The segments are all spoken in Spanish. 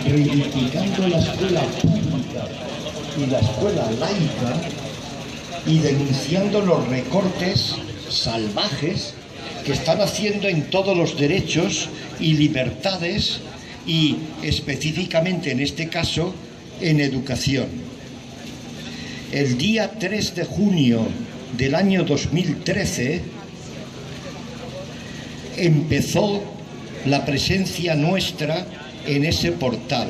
reivindicando la escuela pública y la escuela laica y denunciando los recortes salvajes que están haciendo en todos los derechos y libertades y específicamente en este caso en educación. El día 3 de junio del año 2013 empezó la presencia nuestra en ese portal.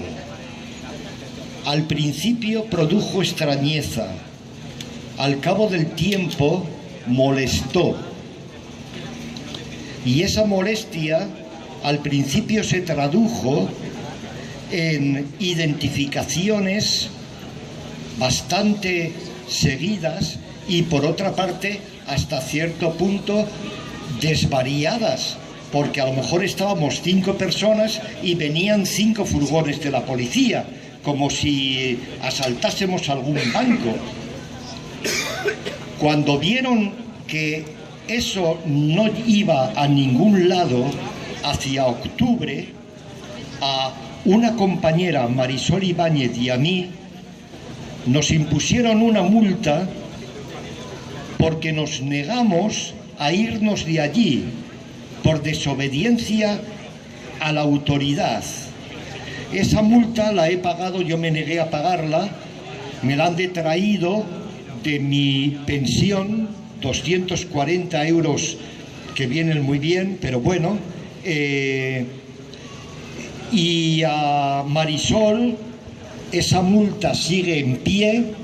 Al principio produjo extrañeza, al cabo del tiempo molestó. Y esa molestia al principio se tradujo en identificaciones bastante seguidas y por otra parte hasta cierto punto desvariadas, porque a lo mejor estábamos 5 personas y venían 5 furgones de la policía, como si asaltásemos algún banco. Cuando vieron que eso no iba a ningún lado, hacia octubre, a una compañera, Marisol Ibáñez, y a mí, nos impusieron una multa porque nos negamos a irnos de allí por desobediencia a la autoridad. Esa multa la he pagado, yo me negué a pagarla, me la han detraído de mi pensión, 240 euros que vienen muy bien, pero bueno, y a Marisol esa multa sigue en pie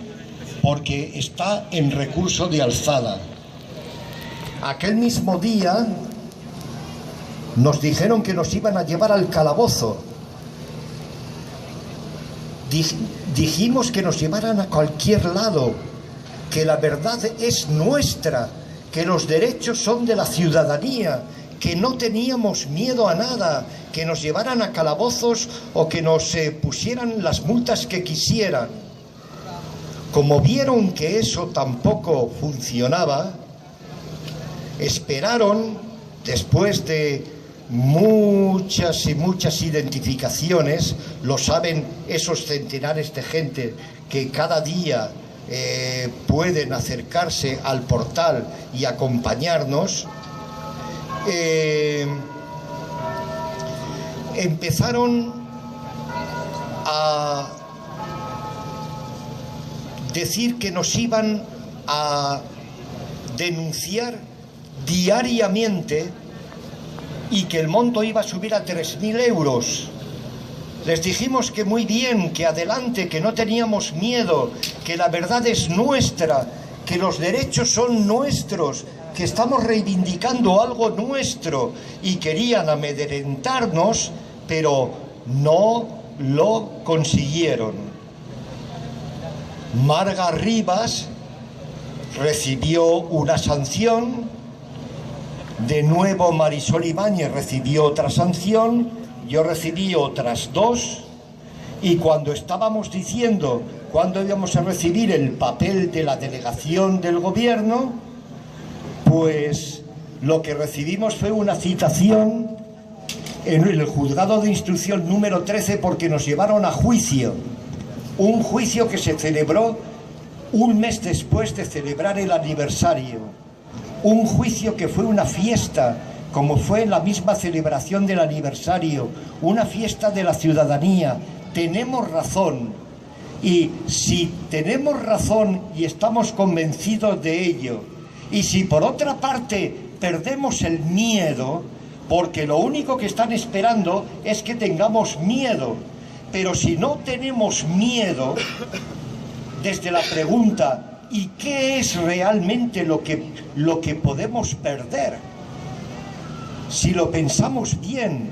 porque está en recurso de alzada. Aquel mismo día nos dijeron que nos iban a llevar al calabozo. Dijimos que nos llevaran a cualquier lado, que la verdad es nuestra, que los derechos son de la ciudadanía, que no teníamos miedo a nada, que nos llevaran a calabozos o que nos pusieran las multas que quisieran. Como vieron que eso tampoco funcionaba, esperaron, después de muchas y muchas identificaciones, lo saben esos centenares de gente que cada día pueden acercarse al portal y acompañarnos, empezaron a decir que nos iban a denunciar diariamente y que el monto iba a subir a 3.000 euros. Les dijimos que muy bien, que adelante, que no teníamos miedo, que la verdad es nuestra, que los derechos son nuestros, que estamos reivindicando algo nuestro, y querían amedrentarnos, pero no lo consiguieron. Marga Rivas recibió una sanción, de nuevo Marisol Ibáñez recibió otra sanción, yo recibí otras 2, y cuando estábamos diciendo cuándo íbamos a recibir el papel de la delegación del gobierno, pues lo que recibimos fue una citación en el juzgado de instrucción número 13 porque nos llevaron a juicio, un juicio que se celebró un mes después de celebrar el aniversario, un juicio que fue una fiesta, como fue la misma celebración del aniversario, una fiesta de la ciudadanía. Tenemos razón, y si tenemos razón y estamos convencidos de ello, y si por otra parte perdemos el miedo, porque lo único que están esperando es que tengamos miedo, pero si no tenemos miedo, desde la pregunta, ¿y qué es realmente lo que podemos perder? Si lo pensamos bien,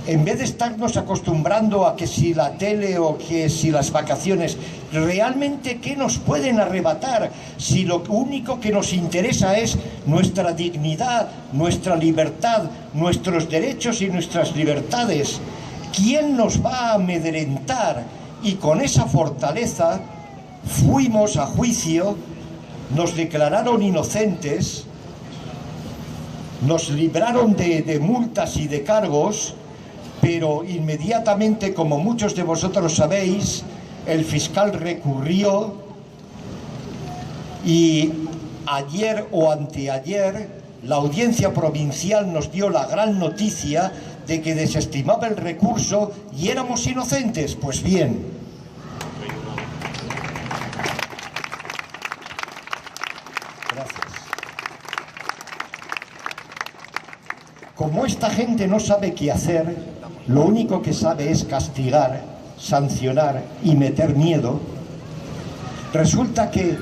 en vez de estarnos acostumbrando a que si la tele o que si las vacaciones, realmente ¿qué nos pueden arrebatar? Si lo único que nos interesa es nuestra dignidad, nuestra libertad, nuestros derechos y nuestras libertades, ¿quién nos va a amedrentar? Y con esa fortaleza fuimos a juicio, nos declararon inocentes nos libraron de multas y de cargos, pero inmediatamente, como muchos de vosotros sabéis, el fiscal recurrió y ayer o anteayer la audiencia provincial nos dio la gran noticia de que desestimaba el recurso y éramos inocentes. Pues bien, gracias. Como esta gente no sabe qué hacer, lo único que sabe es castigar, sancionar y meter miedo, resulta que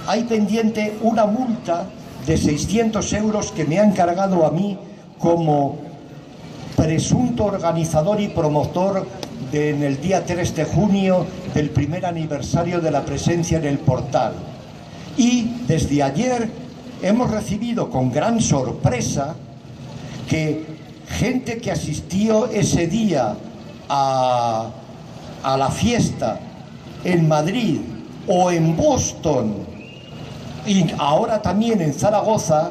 hay pendiente una multa de 600 euros que me han cargado a mí como presunto organizador y promotor en el día 3 de junio del primer aniversario de la presencia en el portal. Y desde ayer hemos recibido con gran sorpresa que gente que asistió ese día a la fiesta en Madrid o en Boston y ahora también en Zaragoza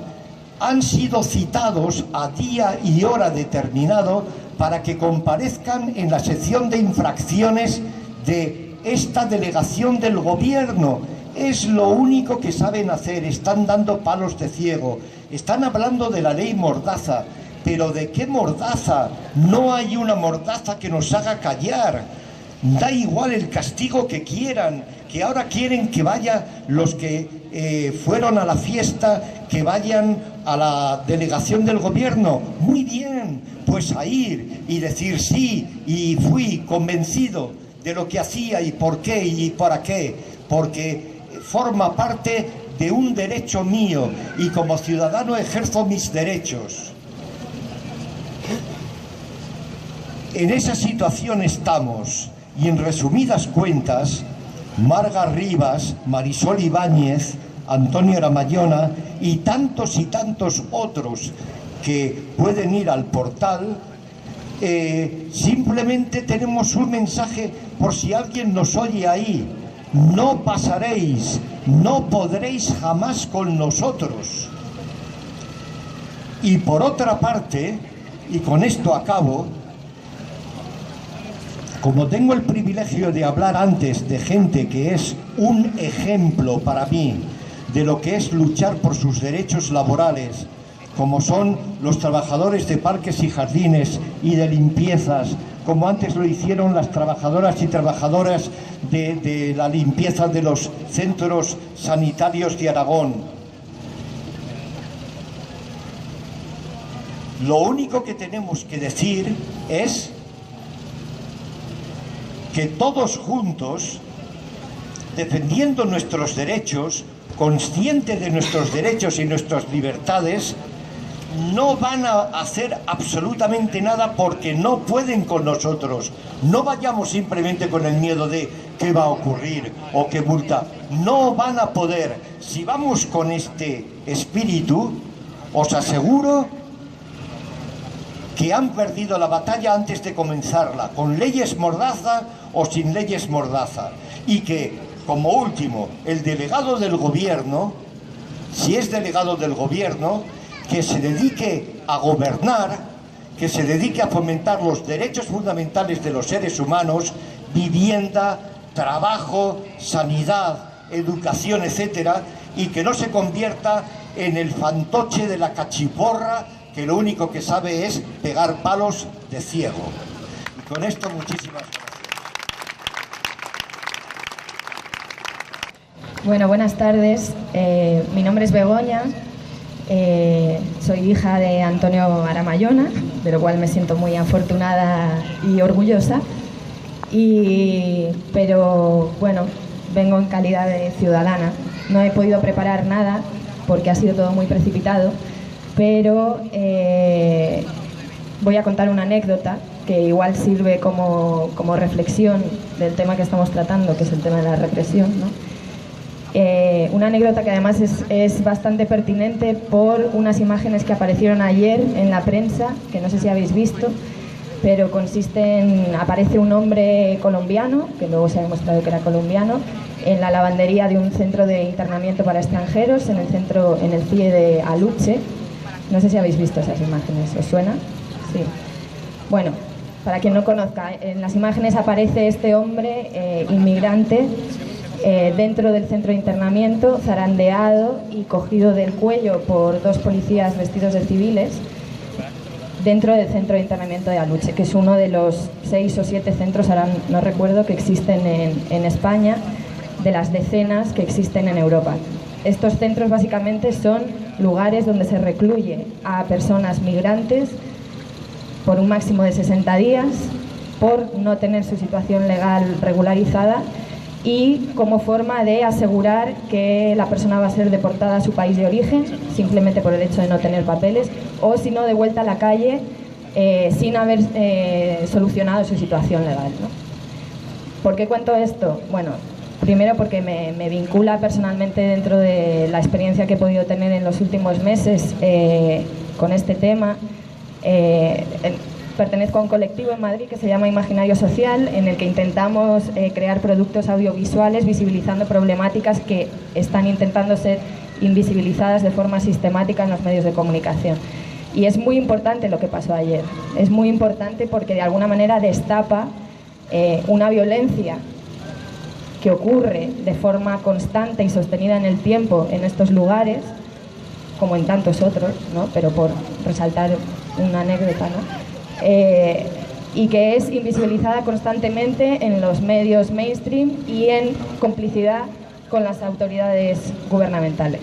han sido citados a día y hora determinado para que comparezcan en la sección de infracciones de esta delegación del gobierno. Es lo único que saben hacer, están dando palos de ciego, están hablando de la ley Mordaza, pero ¿de qué Mordaza? No hay una Mordaza que nos haga callar. Da igual el castigo que quieran, que ahora quieren que vayan los que fueron a la fiesta, que vayan a la delegación del gobierno. Muy bien, pues a ir y decir sí, y fui convencido de lo que hacía y por qué y para qué, porque forma parte de un derecho mío y como ciudadano ejerzo mis derechos. En esa situación estamos. Y en resumidas cuentas, Marga Rivas, Marisol Ibáñez, Antonio Aramayona y tantos otros que pueden ir al portal, simplemente tenemos un mensaje por si alguien nos oye ahí: no pasaréis, no podréis jamás con nosotros. Y por otra parte, y con esto acabo, como tengo el privilegio de hablar antes de gente que es un ejemplo para mí de lo que es luchar por sus derechos laborales, como son los trabajadores de parques y jardines y de limpiezas, como antes lo hicieron las trabajadoras y trabajadoras de la limpieza de los centros sanitarios de Aragón. Lo único que tenemos que decir es que todos juntos, defendiendo nuestros derechos, conscientes de nuestros derechos y nuestras libertades, no van a hacer absolutamente nada porque no pueden con nosotros. No vayamos simplemente con el miedo de qué va a ocurrir o qué multa. No van a poder. Si vamos con este espíritu, os aseguro que han perdido la batalla antes de comenzarla, con leyes Mordaza o sin leyes Mordaza. Y que, como último, el delegado del gobierno, si es delegado del gobierno, que se dedique a gobernar, que se dedique a fomentar los derechos fundamentales de los seres humanos, vivienda, trabajo, sanidad, educación, etcétera, y que no se convierta en el fantoche de la cachiporra que lo único que sabe es pegar palos de ciego. Y con esto muchísimas gracias. Bueno, buenas tardes. Mi nombre es Begoña. Soy hija de Antonio Aramayona, de lo cual me siento muy afortunada y orgullosa. Pero bueno, vengo en calidad de ciudadana. No he podido preparar nada porque ha sido todo muy precipitado, pero voy a contar una anécdota que igual sirve como reflexión del tema que estamos tratando, que es el tema de la represión, ¿no? Una anécdota que además es bastante pertinente por unas imágenes que aparecieron ayer en la prensa, que no sé si habéis visto, pero aparece un hombre colombiano, que luego se ha demostrado que era colombiano, en la lavandería de un centro de internamiento para extranjeros, en el CIE de Aluche, No sé si habéis visto esas imágenes, ¿os suena? Sí. Bueno, para quien no conozca, en las imágenes aparece este hombre inmigrante dentro del centro de internamiento, zarandeado y cogido del cuello por dos policías vestidos de civiles, dentro del centro de internamiento de Aluche, que es uno de los 6 o 7 centros, ahora no recuerdo, que existen en España, de las decenas que existen en Europa. Estos centros básicamente son lugares donde se recluye a personas migrantes por un máximo de 60 días, por no tener su situación legal regularizada y como forma de asegurar que la persona va a ser deportada a su país de origen, simplemente por el hecho de no tener papeles, o si no, de vuelta a la calle sin haber solucionado su situación legal, ¿no? ¿Por qué cuento esto? Bueno, primero porque me vincula personalmente dentro de la experiencia que he podido tener en los últimos meses con este tema. Pertenezco a un colectivo en Madrid que se llama Imaginario Social, en el que intentamos crear productos audiovisuales visibilizando problemáticas que están intentando ser invisibilizadas de forma sistemática en los medios de comunicación. Y es muy importante lo que pasó ayer. Es muy importante porque de alguna manera destapa una violencia que ocurre de forma constante y sostenida en el tiempo en estos lugares, como en tantos otros, ¿no? Pero por resaltar una anécdota, ¿no? Y que es invisibilizada constantemente en los medios mainstream y en complicidad con las autoridades gubernamentales.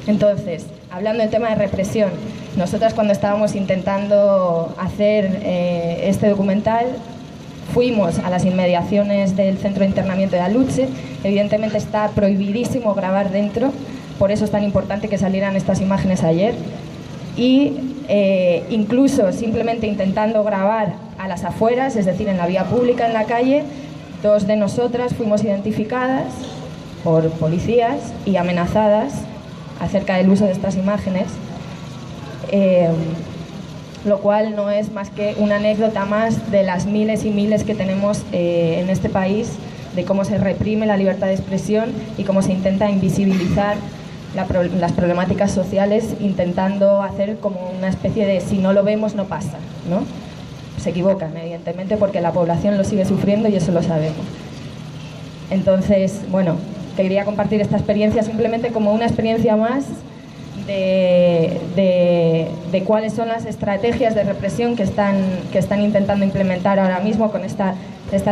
Entonces, hablando del tema de represión, nosotras cuando estábamos intentando hacer este documental, fuimos a las inmediaciones del centro de internamiento de Aluche. Evidentemente está prohibidísimo grabar dentro, por eso es tan importante que salieran estas imágenes ayer. Y incluso simplemente intentando grabar a las afueras, es decir, en la vía pública, en la calle, 2 de nosotras fuimos identificadas por policías y amenazadas acerca del uso de estas imágenes, lo cual no es más que una anécdota más de las miles y miles que tenemos en este país, de cómo se reprime la libertad de expresión y cómo se intenta invisibilizar las problemáticas sociales, intentando hacer como una especie de si no lo vemos no pasa, ¿no? Se equivocan, evidentemente, porque la población lo sigue sufriendo y eso lo sabemos. Entonces, bueno, quería compartir esta experiencia simplemente como una experiencia más de cuáles son las estrategias de represión que están intentando implementar ahora mismo con esta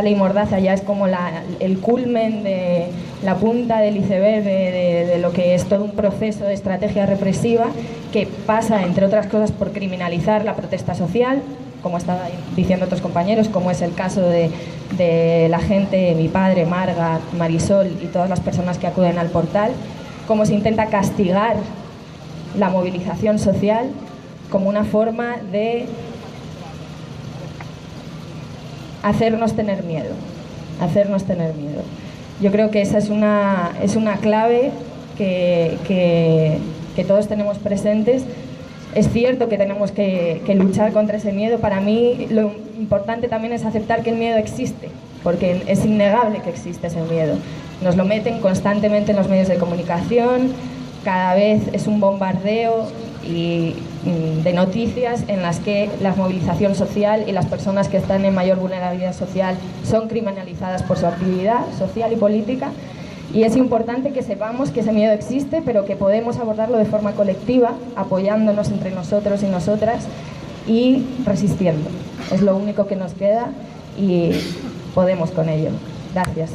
ley Mordaza. Ya es como el culmen de la punta del iceberg de lo que es todo un proceso de estrategia represiva que pasa, entre otras cosas, por criminalizar la protesta social, como estaban diciendo otros compañeros, como es el caso de la gente, mi padre, Marga, Marisol y todas las personas que acuden al portal, cómo se intenta castigar la movilización social como una forma de hacernos tener miedo. Yo creo que esa es una clave que todos tenemos presentes. Es cierto que tenemos que luchar contra ese miedo. Para mí lo importante también es aceptar que el miedo existe, porque es innegable que existe ese miedo. Nos lo meten constantemente en los medios de comunicación, cada vez es un bombardeo de noticias en las que la movilización social y las personas que están en mayor vulnerabilidad social son criminalizadas por su actividad social y política. Y es importante que sepamos que ese miedo existe, pero que podemos abordarlo de forma colectiva, apoyándonos entre nosotros y nosotras y resistiendo. Es lo único que nos queda y podemos con ello. Gracias.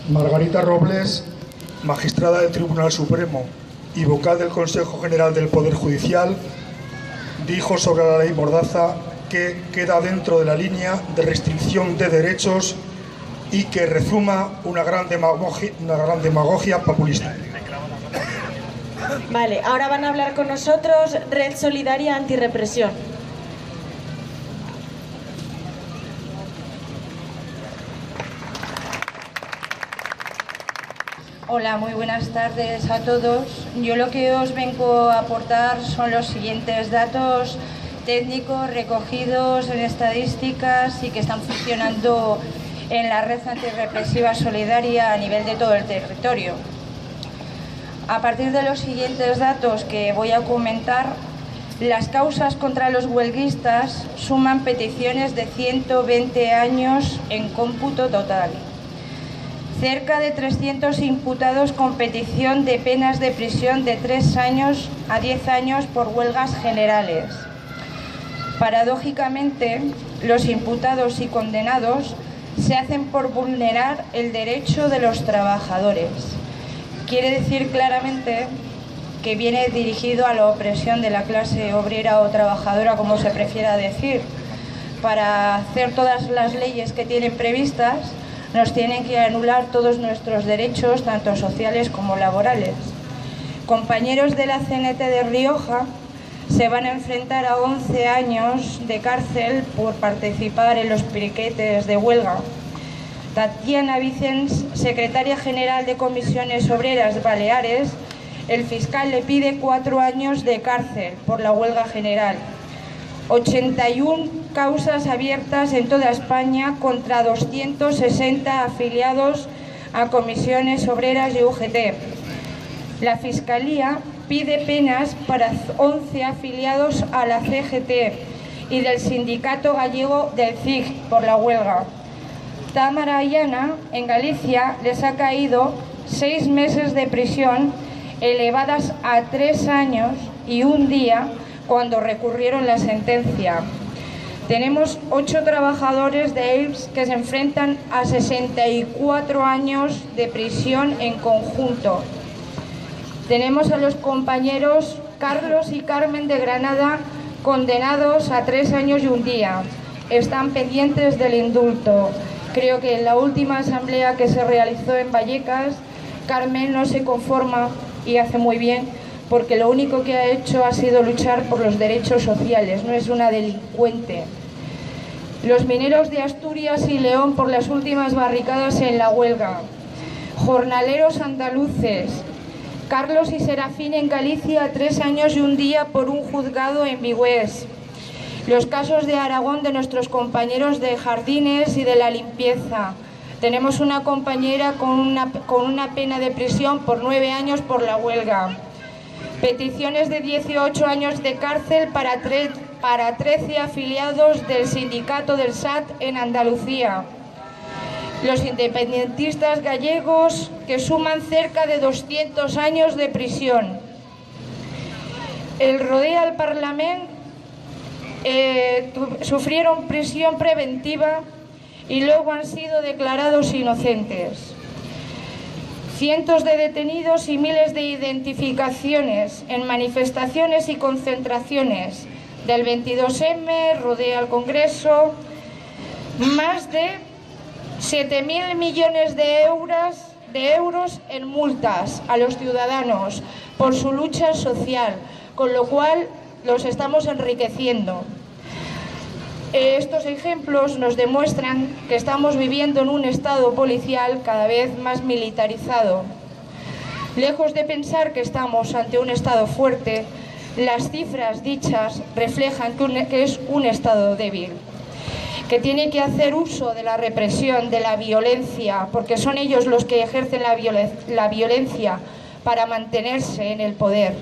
Margarita Robles, magistrada del Tribunal Supremo y vocal del Consejo General del Poder Judicial, dijo sobre la ley Mordaza que queda dentro de la línea de restricción de derechos y que rezuma una gran demagogia populista. Vale, ahora van a hablar con nosotros Red Solidaria Antirrepresión. Hola, muy buenas tardes a todos. Yo lo que os vengo a aportar son los siguientes datos técnicos recogidos en estadísticas y que están funcionando en la red antirrepresiva solidaria a nivel de todo el territorio. A partir de los siguientes datos que voy a comentar, las causas contra los huelguistas suman peticiones de 120 años en cómputo total. Cerca de 300 imputados con petición de penas de prisión de 3 años a 10 años por huelgas generales. Paradójicamente, los imputados y condenados se hacen por vulnerar el derecho de los trabajadores. Quiere decir claramente que viene dirigido a la opresión de la clase obrera o trabajadora, como se prefiera decir. Para hacer todas las leyes que tienen previstas, nos tienen que anular todos nuestros derechos, tanto sociales como laborales. Compañeros de la CNT de Rioja se van a enfrentar a 11 años de cárcel por participar en los piquetes de huelga. Tatiana Vicens, secretaria general de Comisiones Obreras Baleares, el fiscal le pide 4 años de cárcel por la huelga general. 81 causas abiertas en toda España contra 260 afiliados a Comisiones Obreras y UGT. La Fiscalía pide penas para 11 afiliados a la CGT y del Sindicato Gallego del CIG por la huelga. Támara Ayana, en Galicia, les ha caído 6 meses de prisión, elevadas a 3 años y 1 día cuando recurrieron la sentencia. Tenemos 8 trabajadores de EIPS que se enfrentan a 64 años de prisión en conjunto. Tenemos a los compañeros Carlos y Carmen de Granada, condenados a 3 años y 1 día. Están pendientes del indulto. Creo que en la última asamblea que se realizó en Vallecas, Carmen no se conforma y hace muy bien, porque lo único que ha hecho ha sido luchar por los derechos sociales, no es una delincuente. Los mineros de Asturias y León por las últimas barricadas en la huelga. Jornaleros andaluces. Carlos y Serafín en Galicia, 3 años y 1 día por un juzgado en Vigüés. Los casos de Aragón de nuestros compañeros de jardines y de la limpieza. Tenemos una compañera con una pena de prisión por 9 años por la huelga. Peticiones de 18 años de cárcel para 13 afiliados del sindicato del SAT en Andalucía. Los independentistas gallegos, que suman cerca de 200 años de prisión. El Rodea al Parlament sufrieron prisión preventiva y luego han sido declarados inocentes. Cientos de detenidos y miles de identificaciones en manifestaciones y concentraciones del 22M, Rodea al Congreso, más de 7.000 millones de euros en multas a los ciudadanos por su lucha social, con lo cual los estamos enriqueciendo. Estos ejemplos nos demuestran que estamos viviendo en un estado policial cada vez más militarizado. Lejos de pensar que estamos ante un estado fuerte, las cifras dichas reflejan que es un estado débil, que tiene que hacer uso de la represión, de la violencia, porque son ellos los que ejercen la violencia para mantenerse en el poder.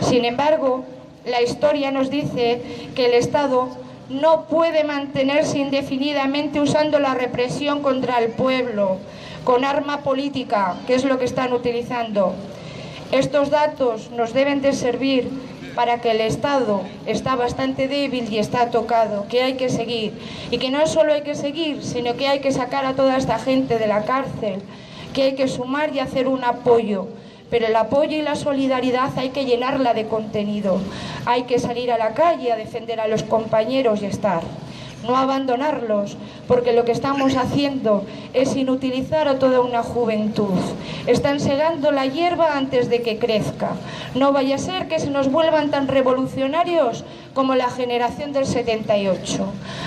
Sin embargo, la historia nos dice que el Estado no puede mantenerse indefinidamente usando la represión contra el pueblo, con arma política, que es lo que están utilizando. Estos datos nos deben de servir para que el Estado está bastante débil y está tocado, que hay que seguir. Y que no solo hay que seguir, sino que hay que sacar a toda esta gente de la cárcel, que hay que sumar y hacer un apoyo. Pero el apoyo y la solidaridad hay que llenarla de contenido. Hay que salir a la calle a defender a los compañeros y estar. No abandonarlos, porque lo que estamos haciendo es inutilizar a toda una juventud. Están segando la hierba antes de que crezca. No vaya a ser que se nos vuelvan tan revolucionarios como la generación del 78.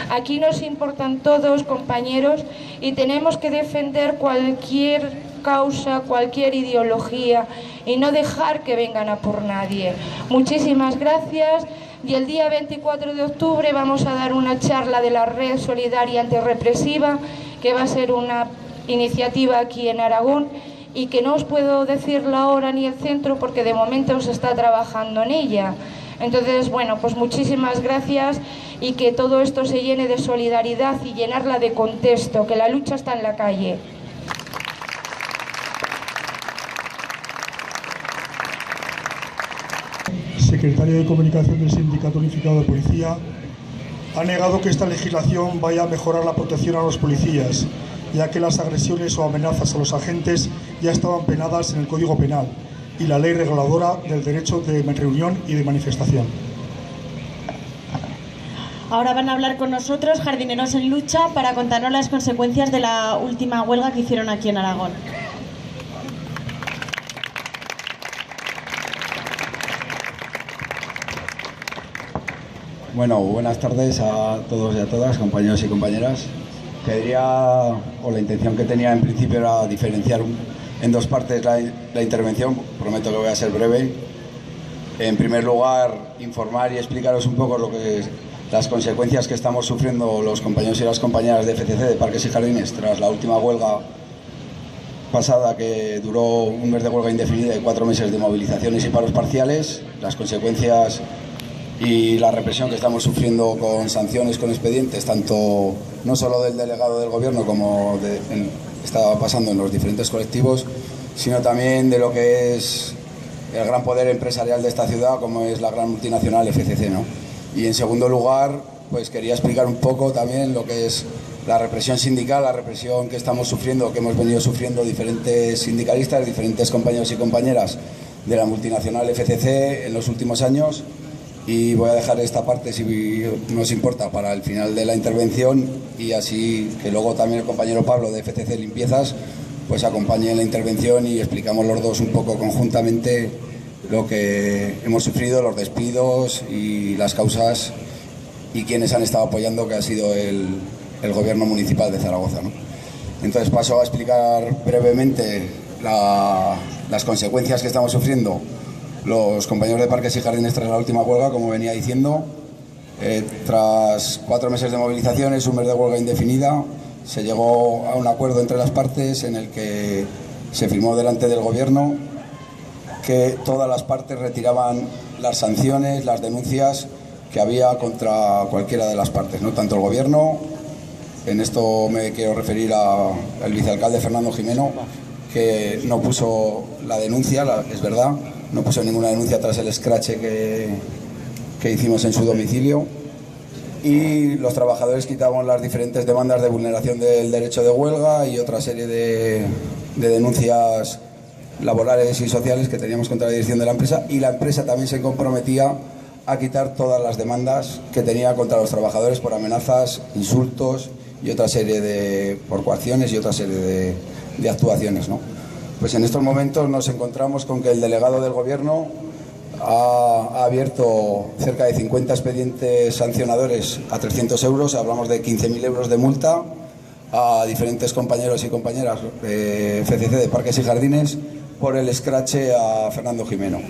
Aquí nos importan todos, compañeros, y tenemos que defender cualquier causa, cualquier ideología y no dejar que vengan a por nadie. Muchísimas gracias. Y el día 24 de octubre vamos a dar una charla de la Red Solidaria Antirrepresiva, que va a ser una iniciativa aquí en Aragón y que no os puedo decir la hora ni el centro porque de momento se está trabajando en ella. Entonces, bueno, pues muchísimas gracias y que todo esto se llene de solidaridad y llenarla de contexto, que la lucha está en la calle. Secretario de Comunicación del Sindicato Unificado de Policía, ha negado que esta legislación vaya a mejorar la protección a los policías, ya que las agresiones o amenazas a los agentes ya estaban penadas en el Código Penal y la ley reguladora del derecho de reunión y de manifestación. Ahora van a hablar con nosotros Jardineros en Lucha para contarnos las consecuencias de la última huelga que hicieron aquí en Aragón. Bueno, buenas tardes a todos y a todas, compañeros y compañeras. La intención que tenía en principio era diferenciar en dos partes la intervención. Prometo que voy a ser breve. En primer lugar, informar y explicaros un poco las consecuencias que estamos sufriendo los compañeros y las compañeras de FCC, de Parques y Jardines, tras la última huelga pasada, que duró un mes de huelga indefinida y 4 meses de movilizaciones y paros parciales. Las consecuencias y la represión que estamos sufriendo con sanciones, con expedientes, tanto no solo del delegado del gobierno como está pasando en los diferentes colectivos, sino también de lo que es el gran poder empresarial de esta ciudad, como es la gran multinacional FCC, ¿no? Y en segundo lugar, pues quería explicar un poco también lo que es la represión sindical, la represión que estamos sufriendo, que hemos venido sufriendo diferentes sindicalistas, diferentes compañeros y compañeras de la multinacional FCC en los últimos años. Y voy a dejar esta parte, si nos importa, para el final de la intervención, y así que luego también el compañero Pablo de FCC Limpiezas pues acompañe en la intervención y explicamos los dos un poco conjuntamente lo que hemos sufrido, los despidos y las causas y quienes han estado apoyando, que ha sido el gobierno municipal de Zaragoza, ¿no? Entonces paso a explicar brevemente las consecuencias que estamos sufriendo los compañeros de Parques y Jardines tras la última huelga, como venía diciendo. Tras 4 meses de movilizaciones, un mes de huelga indefinida, se llegó a un acuerdo entre las partes en el que se firmó delante del gobierno que todas las partes retiraban las sanciones, las denuncias que había contra cualquiera de las partes, ¿no? Tanto el gobierno, en esto me quiero referir al vicealcalde Fernando Jimeno, que no puso la denuncia, es verdad, no puso ninguna denuncia tras el escrache que hicimos en su domicilio, y los trabajadores quitamos las diferentes demandas de vulneración del derecho de huelga y otra serie de denuncias laborales y sociales que teníamos contra la dirección de la empresa, y la empresa también se comprometía a quitar todas las demandas que tenía contra los trabajadores por amenazas, insultos y otra serie por coacciones y otra serie de actuaciones, ¿no? Pues en estos momentos nos encontramos con que el delegado del gobierno ha abierto cerca de 50 expedientes sancionadores a 300 euros, hablamos de 15.000 euros de multa a diferentes compañeros y compañeras de FCC de Parques y Jardines por el escrache a Fernando Jimeno.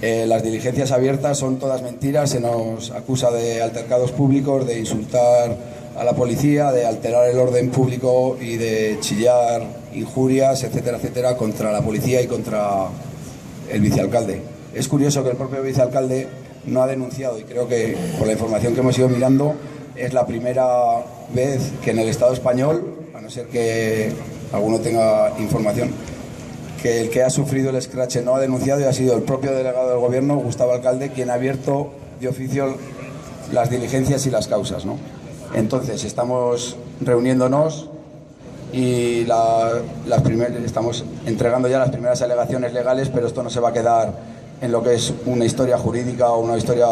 Las diligencias abiertas son todas mentiras, se nos acusa de altercados públicos, de insultar a la policía, de alterar el orden público y de chillar injurias, etcétera, etcétera, contra la policía y contra el vicealcalde. Es curioso que el propio vicealcalde no ha denunciado, y creo que por la información que hemos ido mirando es la primera vez que en el Estado español, a no ser que alguno tenga información, que el que ha sufrido el escrache no ha denunciado, y ha sido el propio delegado del gobierno, Gustavo Alcalde, quien ha abierto de oficio las diligencias y las causas, ¿no? Entonces estamos reuniéndonos y estamos entregando ya las primeras alegaciones legales, pero esto no se va a quedar en lo que es una historia jurídica o una historia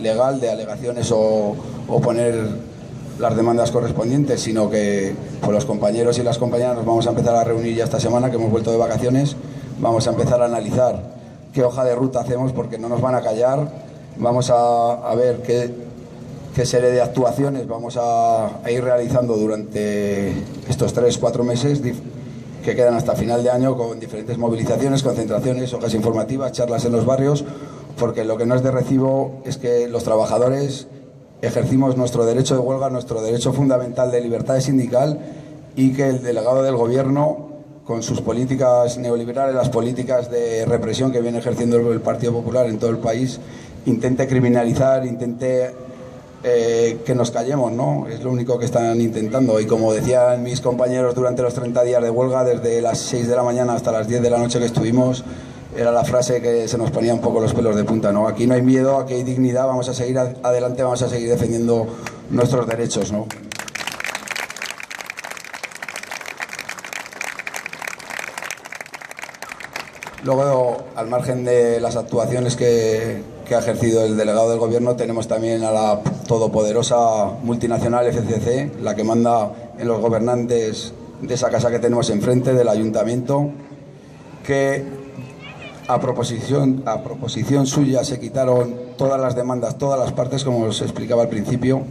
legal de alegaciones o poner las demandas correspondientes, sino que pues los compañeros y las compañeras nos vamos a empezar a reunir ya esta semana, que hemos vuelto de vacaciones. Vamos a empezar a analizar qué hoja de ruta hacemos, porque no nos van a callar. Vamos a ver qué serie de actuaciones vamos a ir realizando durante estos 3-4 meses que quedan hasta final de año, con diferentes movilizaciones, concentraciones, hojas informativas, charlas en los barrios, porque lo que no es de recibo es que los trabajadores ejercimos nuestro derecho de huelga, nuestro derecho fundamental de libertad sindical, y que el delegado del Gobierno, con sus políticas neoliberales, las políticas de represión que viene ejerciendo el Partido Popular en todo el país, intente criminalizar, intente que nos callemos, ¿no? Es lo único que están intentando. Y como decían mis compañeros durante los 30 días de huelga, desde las 6 de la mañana hasta las 10 de la noche que estuvimos, era la frase que se nos ponía un poco los pelos de punta, ¿no? Aquí no hay miedo, aquí hay dignidad, vamos a seguir adelante, vamos a seguir defendiendo nuestros derechos, ¿no? Luego, al margen de las actuaciones que ha ejercido el delegado del Gobierno, tenemos también a la todopoderosa multinacional FCC, la que manda en los gobernantes de esa casa que tenemos enfrente, del Ayuntamiento, que a proposición suya se quitaron todas las demandas, todas las partes, como os explicaba al principio,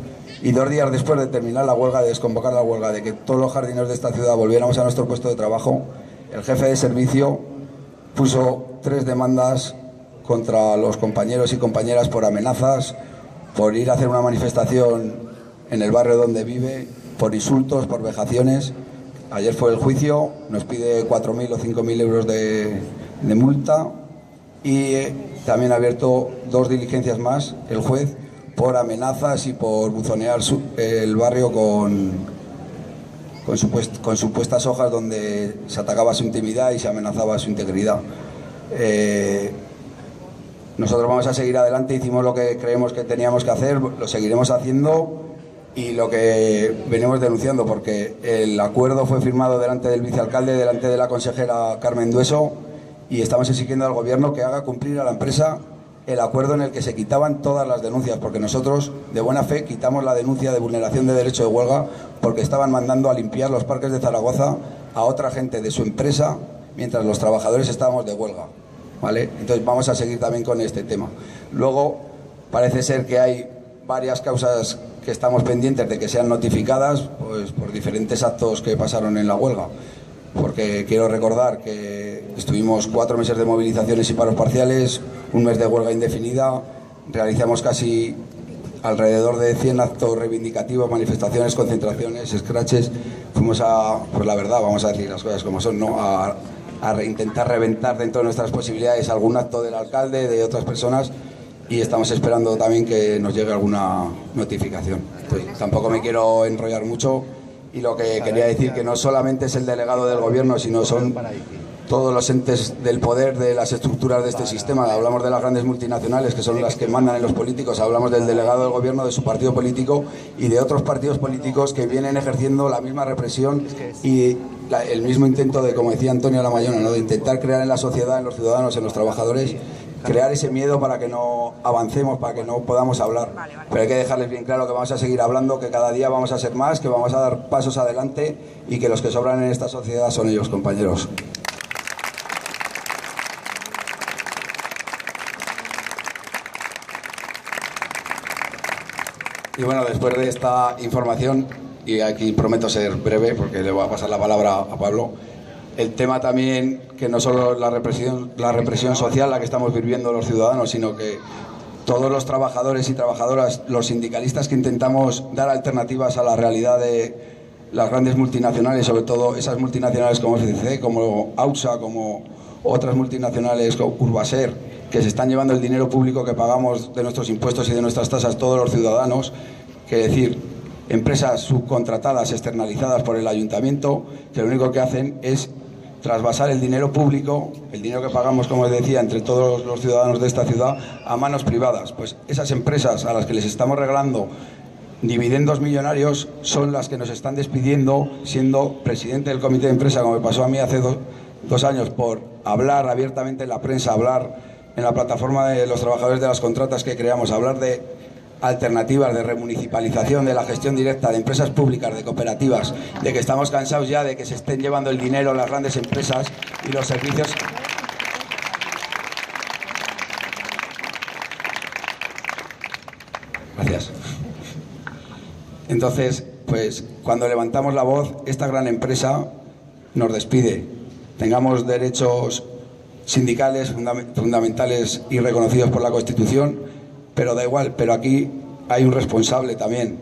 y 2 días después de terminar la huelga, de desconvocar la huelga, de que todos los jardineros de esta ciudad volviéramos a nuestro puesto de trabajo, el jefe de servicio puso 3 demandas contra los compañeros y compañeras por amenazas, por ir a hacer una manifestación en el barrio donde vive, por insultos, por vejaciones. Ayer fue el juicio, nos pide 4.000 o 5.000 euros de multa, y también ha abierto 2 diligencias más el juez por amenazas y por buzonear el barrio con supuestas hojas donde se atacaba su intimidad y se amenazaba su integridad. Nosotros vamos a seguir adelante, hicimos lo que creemos que teníamos que hacer, lo seguiremos haciendo, y lo que venimos denunciando, porque el acuerdo fue firmado delante del vicealcalde, delante de la consejera Carmen Dueso, y estamos exigiendo al Gobierno que haga cumplir a la empresa el acuerdo en el que se quitaban todas las denuncias, porque nosotros de buena fe quitamos la denuncia de vulneración de derecho de huelga porque estaban mandando a limpiar los parques de Zaragoza a otra gente de su empresa mientras los trabajadores estábamos de huelga, ¿vale? Entonces vamos a seguir también con este tema. Luego parece ser que hay varias causas que estamos pendientes de que sean notificadas, pues por diferentes actos que pasaron en la huelga, porque quiero recordar que estuvimos 4 meses de movilizaciones y paros parciales, 1 mes de huelga indefinida, realizamos casi alrededor de 100 actos reivindicativos, manifestaciones, concentraciones, scratches. Fuimos pues la verdad, vamos a decir las cosas como son, ¿no? A intentar reventar dentro de nuestras posibilidades algún acto del alcalde, de otras personas, y estamos esperando también que nos llegue alguna notificación. Pues tampoco me quiero enrollar mucho. Y lo que quería decir, que no solamente es el delegado del Gobierno, sino son todos los entes del poder, de las estructuras de este sistema. Hablamos de las grandes multinacionales, que son las que mandan en los políticos, hablamos del delegado del Gobierno, de su partido político y de otros partidos políticos que vienen ejerciendo la misma represión y el mismo intento de, como decía Antonio Lamayona, ¿no?, de intentar crear en la sociedad, en los ciudadanos, en los trabajadores, crear ese miedo para que no avancemos, para que no podamos hablar. Pero hay que dejarles bien claro que vamos a seguir hablando, que cada día vamos a ser más, que vamos a dar pasos adelante y que los que sobran en esta sociedad son ellos, compañeros. Y bueno, después de esta información, y aquí prometo ser breve porque le voy a pasar la palabra a Pablo, el tema también que no solo la represión social la que estamos viviendo los ciudadanos, sino que todos los trabajadores y trabajadoras, los sindicalistas que intentamos dar alternativas a la realidad de las grandes multinacionales, sobre todo esas multinacionales como FCC, como AUSA, como otras multinacionales como Urbaser, que se están llevando el dinero público que pagamos de nuestros impuestos y de nuestras tasas todos los ciudadanos, que decir, empresas subcontratadas, externalizadas por el ayuntamiento, que lo único que hacen es trasvasar el dinero público, el dinero que pagamos, como os decía, entre todos los ciudadanos de esta ciudad, a manos privadas. Pues esas empresas a las que les estamos regalando dividendos millonarios son las que nos están despidiendo, siendo presidente del comité de empresa, como me pasó a mí hace dos años, por hablar abiertamente en la prensa, hablar en la plataforma de los trabajadores de las contratas que creamos, hablar de alternativas, de remunicipalización, de la gestión directa, de empresas públicas, de cooperativas, de que estamos cansados ya de que se estén llevando el dinero las grandes empresas y los servicios. Gracias. Entonces, pues cuando levantamos la voz, esta gran empresa nos despide. Tengamos derechos sindicales fundamentales y reconocidos por la Constitución, pero da igual, pero aquí hay un responsable también.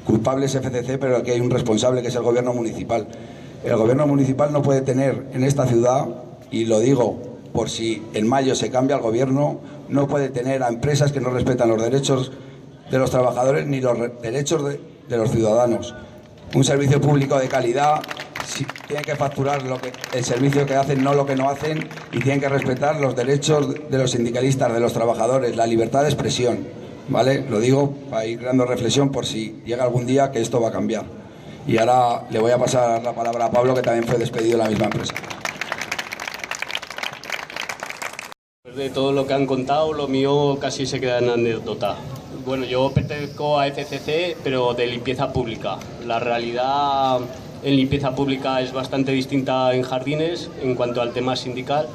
Culpable es FCC, pero aquí hay un responsable que es el gobierno municipal. El gobierno municipal no puede tener en esta ciudad, y lo digo por si en mayo se cambia el gobierno, no puede tener a empresas que no respetan los derechos de los trabajadores ni los derechos de los ciudadanos. Un servicio público de calidad tiene que facturar el servicio que hacen, no lo que no hacen, y tienen que respetar los derechos de los sindicalistas, de los trabajadores, la libertad de expresión, ¿vale? Lo digo para ir creando reflexión por si llega algún día que esto va a cambiar. Y ahora le voy a pasar la palabra a Pablo, que también fue despedido de la misma empresa. De todo lo que han contado, lo mío casi se queda en anécdota. Bueno, yo pertenezco a FCC, pero de limpieza pública. La realidad en limpieza pública es bastante distinta en jardines en cuanto al tema sindical.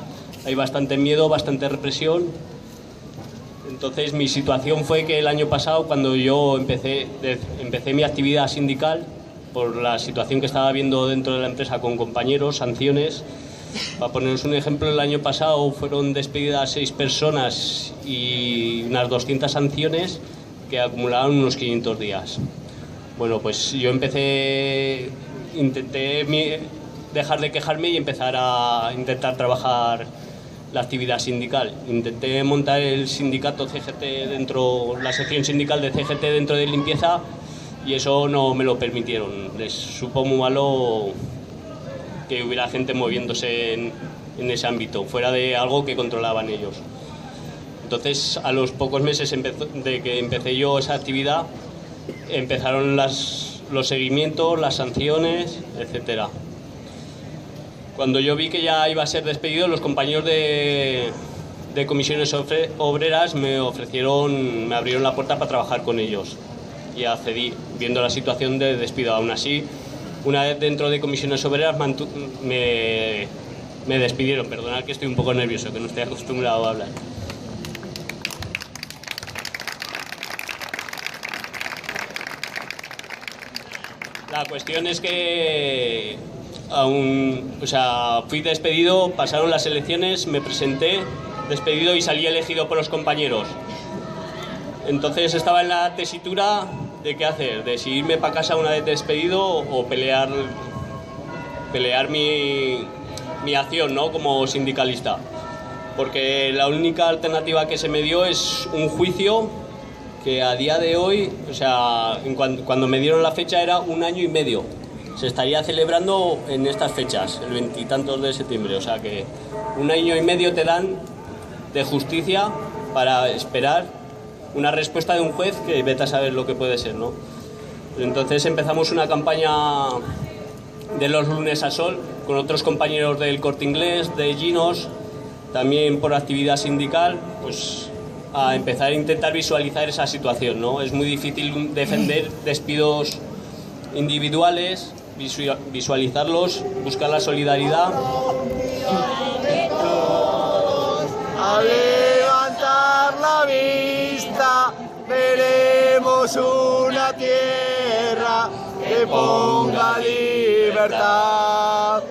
Hay bastante miedo, bastante represión. Entonces mi situación fue que el año pasado, cuando yo empecé mi actividad sindical, por la situación que estaba viendo dentro de la empresa con compañeros, sanciones. Para poneros un ejemplo, el año pasado fueron despedidas 6 personas y unas 200 sanciones que acumularon unos 500 días. Bueno, pues yo intenté dejar de quejarme y empezar a intentar trabajar la actividad sindical. Intenté montar el sindicato CGT la sección sindical de CGT dentro de limpieza, y eso no me lo permitieron. Les supo muy malo que hubiera gente moviéndose en ese ámbito, fuera de algo que controlaban ellos. Entonces, a los pocos meses de que empecé yo esa actividad, empezaron los seguimientos, las sanciones, etcétera. Cuando yo vi que ya iba a ser despedido, los compañeros de comisiones obreras me abrieron la puerta para trabajar con ellos, y accedí, viendo la situación de despido. Aún así, una vez dentro de comisiones obreras me despidieron. Perdonad que estoy un poco nervioso, que no estoy acostumbrado a hablar. La cuestión es que fui despedido, pasaron las elecciones, me presenté despedido y salí elegido por los compañeros. Entonces estaba en la tesitura de qué hacer, de si irme para casa una vez despedido o pelear mi acción, ¿no?, como sindicalista. Porque la única alternativa que se me dio es un juicio que a día de hoy, cuando me dieron la fecha era 1 año y medio. Se estaría celebrando en estas fechas, el 20 y tantos de septiembre. O sea que 1 año y medio te dan de justicia para esperar una respuesta de un juez que vete a saber lo que puede ser, ¿no? Entonces empezamos una campaña de los lunes a sol con otros compañeros del Corte Inglés, de Ginos, también por actividad sindical, pues a empezar a intentar visualizar esa situación, ¿no? Es muy difícil defender despidos individuales, visualizarlos, buscar la solidaridad. A levantar la vista, veremos una tierra que ponga libertad.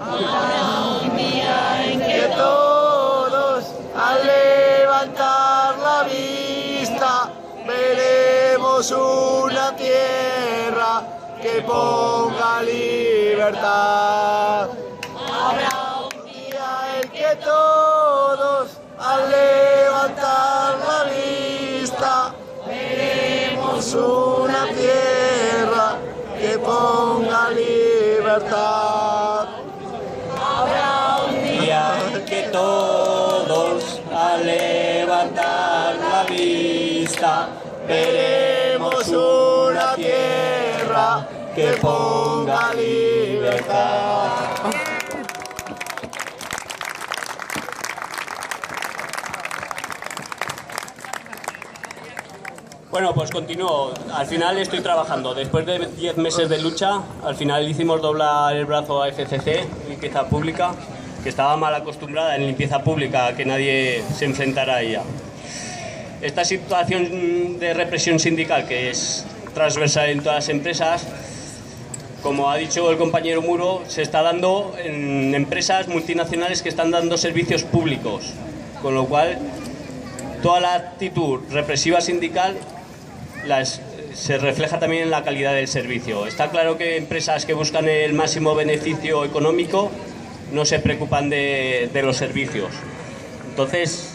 Habrá un día en que todos, al levantar la vista, veremos una tierra que ponga libertad. Habrá un día en que todos, al levantar la vista, veremos una tierra que ponga libertad. Habrá un día en que todos, al levantar la vista, veremos una tierra que ponga libertad. Bueno, pues continúo. Al final estoy trabajando. Después de 10 meses de lucha, al final hicimos doblar el brazo a FCC, limpieza pública, que estaba mal acostumbrada en limpieza pública a que nadie se enfrentara a ella. Esta situación de represión sindical, que es transversal en todas las empresas, como ha dicho el compañero Muro, se está dando en empresas multinacionales que están dando servicios públicos, con lo cual toda la actitud represiva sindical se refleja también en la calidad del servicio. Está claro que empresas que buscan el máximo beneficio económico no se preocupan de los servicios. Entonces,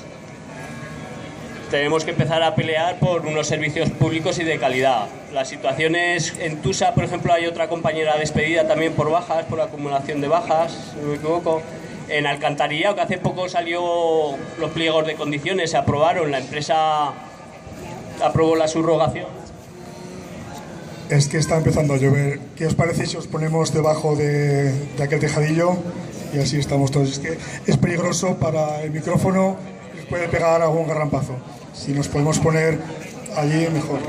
tenemos que empezar a pelear por unos servicios públicos y de calidad. Las situaciones en Tusa, por ejemplo, hay otra compañera despedida también por bajas, por acumulación de bajas, si no me equivoco. En Alcantarillado, que hace poco salió los pliegos de condiciones, se aprobaron, la empresa aprobó la subrogación. Es que está empezando a llover. ¿Qué os parece si os ponemos debajo de aquel tejadillo? Y así estamos todos. Es que es peligroso para el micrófono, les puede pegar algún garrampazo. Si nos podemos poner allí, mejor.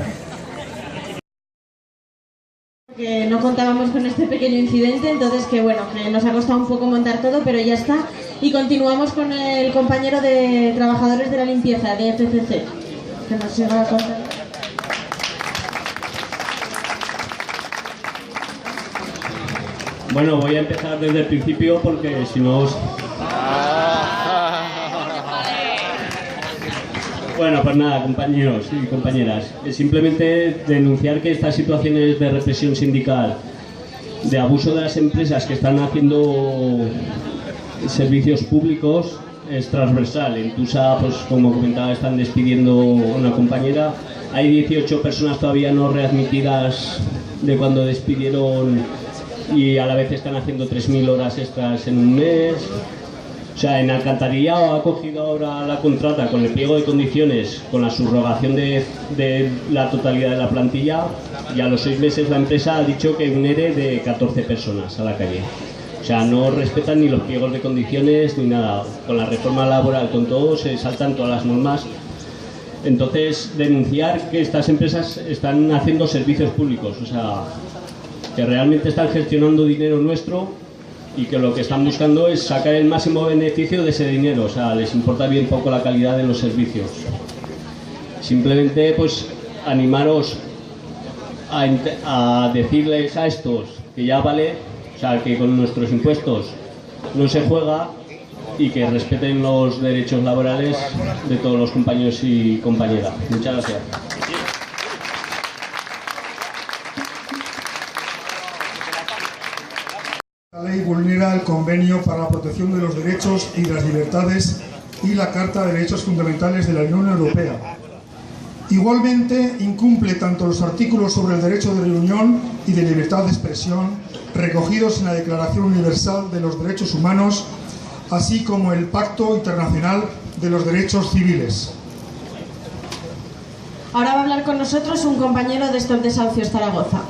Que no contábamos con este pequeño incidente, entonces que bueno, que nos ha costado un poco montar todo, pero ya está. Y continuamos con el compañero de trabajadores de la limpieza, de FCC, que nos siga contando. Bueno, voy a empezar desde el principio porque si no os... Bueno, pues nada, compañeros y compañeras, simplemente denunciar que estas situaciones de represión sindical, de abuso de las empresas que están haciendo servicios públicos, es transversal. En Tusa, pues como comentaba, están despidiendo a una compañera. Hay 18 personas todavía no readmitidas de cuando despidieron y a la vez están haciendo 3.000 horas extras en un mes. O sea, en Alcantarillado ha cogido ahora la contrata con el pliego de condiciones, con la subrogación de la totalidad de la plantilla, y a los 6 meses la empresa ha dicho que un ERE de 14 personas a la calle. O sea, no respetan ni los pliegos de condiciones ni nada. Con la reforma laboral, con todo, se saltan todas las normas. Entonces, denunciar que estas empresas están haciendo servicios públicos, o sea, que realmente están gestionando dinero nuestro y que lo que están buscando es sacar el máximo beneficio de ese dinero, o sea, les importa bien poco la calidad de los servicios. Simplemente, pues, animaros a decirles a estos que ya vale, o sea, que con nuestros impuestos no se juega y que respeten los derechos laborales de todos los compañeros y compañeras. Muchas gracias. La ley vulnera el Convenio para la Protección de los Derechos y de las Libertades y la Carta de Derechos Fundamentales de la Unión Europea. Igualmente, incumple tanto los artículos sobre el derecho de reunión y de libertad de expresión recogidos en la Declaración Universal de los Derechos Humanos, así como el Pacto Internacional de los Derechos Civiles. Ahora va a hablar con nosotros un compañero de Stop Desahucios Zaragoza.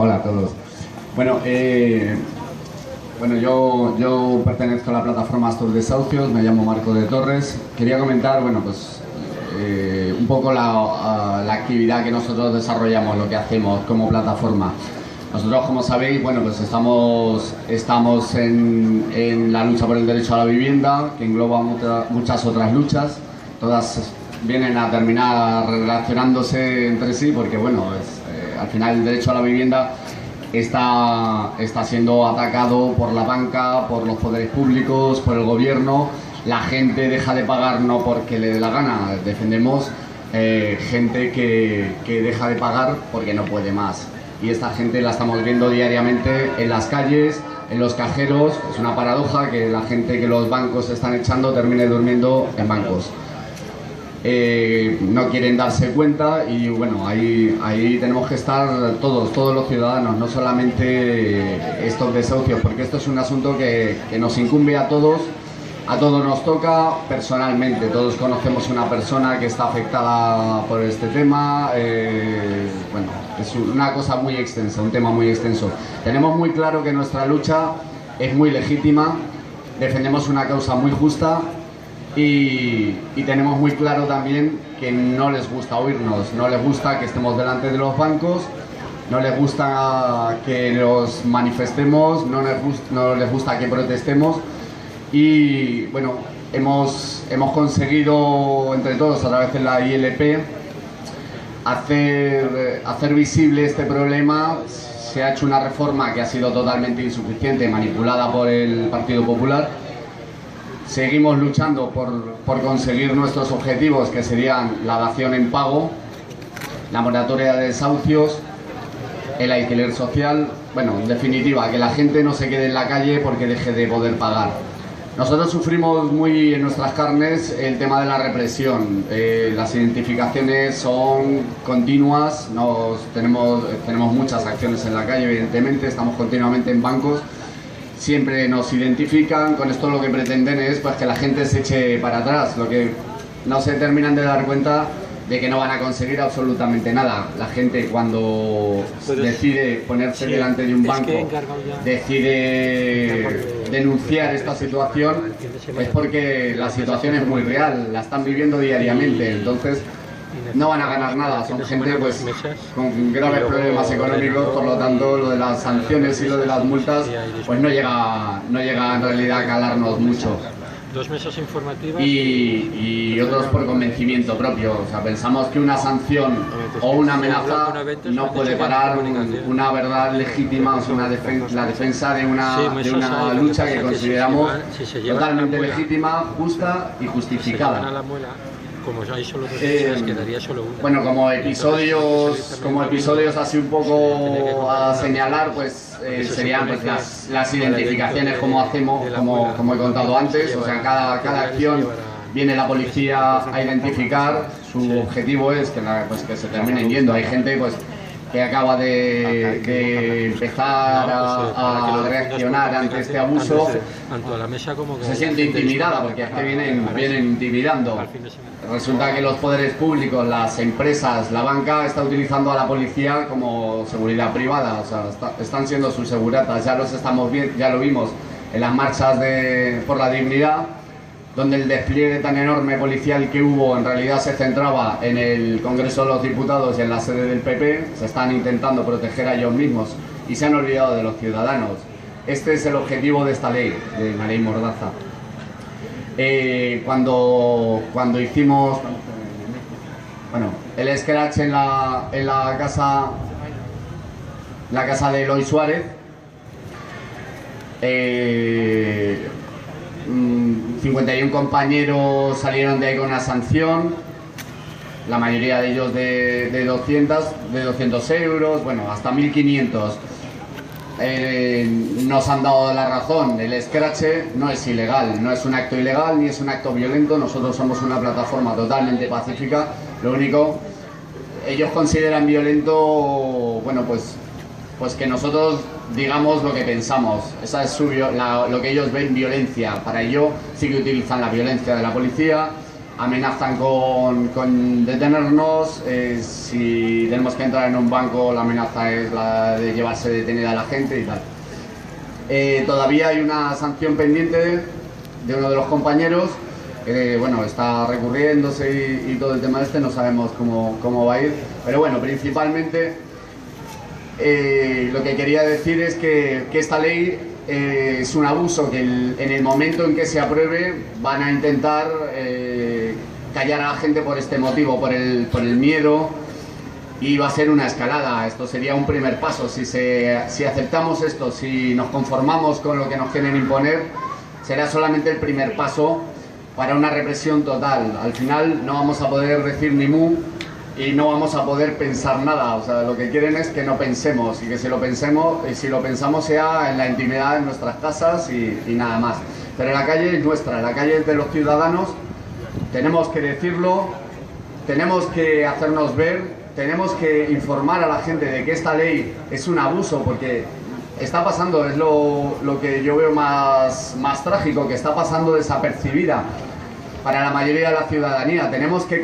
Hola a todos. Bueno, yo pertenezco a la plataforma Stop Desahucios, me llamo Marco de Torres. Quería comentar, bueno, pues un poco la actividad que nosotros desarrollamos, lo que hacemos como plataforma. Nosotros, como sabéis, bueno, pues estamos en la lucha por el derecho a la vivienda, que engloba muchas otras luchas. Todas vienen a terminar relacionándose entre sí, porque bueno, al final el derecho a la vivienda está siendo atacado por la banca, por los poderes públicos, por el gobierno. La gente deja de pagar no porque le dé la gana, defendemos gente que deja de pagar porque no puede más. Y esta gente la estamos viendo diariamente en las calles, en los cajeros. Es una paradoja que la gente que los bancos están echando termine durmiendo en bancos. No quieren darse cuenta y bueno, ahí tenemos que estar todos los ciudadanos, no solamente estos desahucios, porque esto es un asunto que nos incumbe a todos nos toca personalmente. Todos conocemos una persona que está afectada por este tema. Bueno, es una cosa muy extensa, un tema muy extenso. Tenemos muy claro que nuestra lucha es muy legítima, defendemos una causa muy justa. Y tenemos muy claro también que no les gusta oírnos, no les gusta que estemos delante de los bancos, no les gusta que nos manifestemos, no les gusta que protestemos. Y bueno, hemos conseguido entre todos, a través de la ILP, hacer visible este problema. Se ha hecho una reforma que ha sido totalmente insuficiente, manipulada por el Partido Popular. Seguimos luchando por conseguir nuestros objetivos, que serían la dación en pago, la moratoria de desahucios, el alquiler social. Bueno, en definitiva, que la gente no se quede en la calle porque deje de poder pagar. Nosotros sufrimos muy en nuestras carnes el tema de la represión. Las identificaciones son continuas, tenemos muchas acciones en la calle, evidentemente, estamos continuamente en bancos, siempre nos identifican. Con esto lo que pretenden es pues, que la gente se eche para atrás, lo que no se terminan de dar cuenta de que no van a conseguir absolutamente nada. La gente cuando decide ponerse delante de un banco, decide denunciar esta situación, es porque la situación es muy real, la están viviendo diariamente, entonces no van a ganar nada. Son gente pues con graves problemas económicos, por lo tanto lo de las sanciones y lo de las multas pues no llega en realidad a calarnos mucho. 2 mesas informativas y otros por convencimiento propio. O sea, pensamos que una sanción o una amenaza no puede parar una verdad legítima, o sea, la defensa de una lucha que consideramos totalmente legítima, justa y justificada. Como hay solo 2 mesas, quedaría solo una. Bueno, como episodios así un poco a señalar, pues serían pues, las identificaciones como hacemos, como he contado antes. O sea, cada acción viene la policía a identificar. Su objetivo es que se terminen yendo. Hay gente pues que acaba de empezar a reaccionar ante este abuso, se siente intimidada porque es que vienen intimidando. Resulta que los poderes públicos, las empresas, la banca está utilizando a la policía como seguridad privada, o sea, están siendo sus seguratas. Ya los estamos viendo, ya lo vimos en las marchas por la dignidad, donde el despliegue tan enorme policial que hubo en realidad se centraba en el Congreso de los Diputados y en la sede del PP. Se están intentando proteger a ellos mismos y se han olvidado de los ciudadanos. Este es el objetivo de esta ley, de la ley Mordaza. Cuando hicimos el scratch en la casa de Eloy Suárez, 51 compañeros salieron de ahí con una sanción, la mayoría de ellos de 200 euros, bueno, hasta 1.500. Nos han dado la razón, el scratch no es ilegal, no es un acto ilegal ni es un acto violento. Nosotros somos una plataforma totalmente pacífica. Lo único, ellos consideran violento, bueno, pues que nosotros digamos lo que pensamos. Esa es lo que ellos ven violencia. Para ello sí que utilizan la violencia de la policía, amenazan con detenernos. Si tenemos que entrar en un banco, la amenaza es la de llevarse detenida a la gente y tal. Todavía hay una sanción pendiente de uno de los compañeros, que bueno, está recurriéndose y todo el tema no sabemos cómo va a ir. Pero bueno, principalmente lo que quería decir es que esta ley es un abuso que en el momento en que se apruebe van a intentar callar a la gente por este motivo, por el miedo, y va a ser una escalada. Esto sería un primer paso. Si aceptamos esto, si nos conformamos con lo que nos quieren imponer, será solamente el primer paso para una represión total. Al final no vamos a poder decir ni mu y no vamos a poder pensar nada. O sea, lo que quieren es que no pensemos, y que si lo pensamos sea en la intimidad de nuestras casas y nada más. Pero la calle es nuestra, la calle es de los ciudadanos. Tenemos que decirlo, tenemos que hacernos ver, tenemos que informar a la gente de que esta ley es un abuso, porque está pasando, es lo que yo veo más trágico, que está pasando desapercibida para la mayoría de la ciudadanía. Tenemos que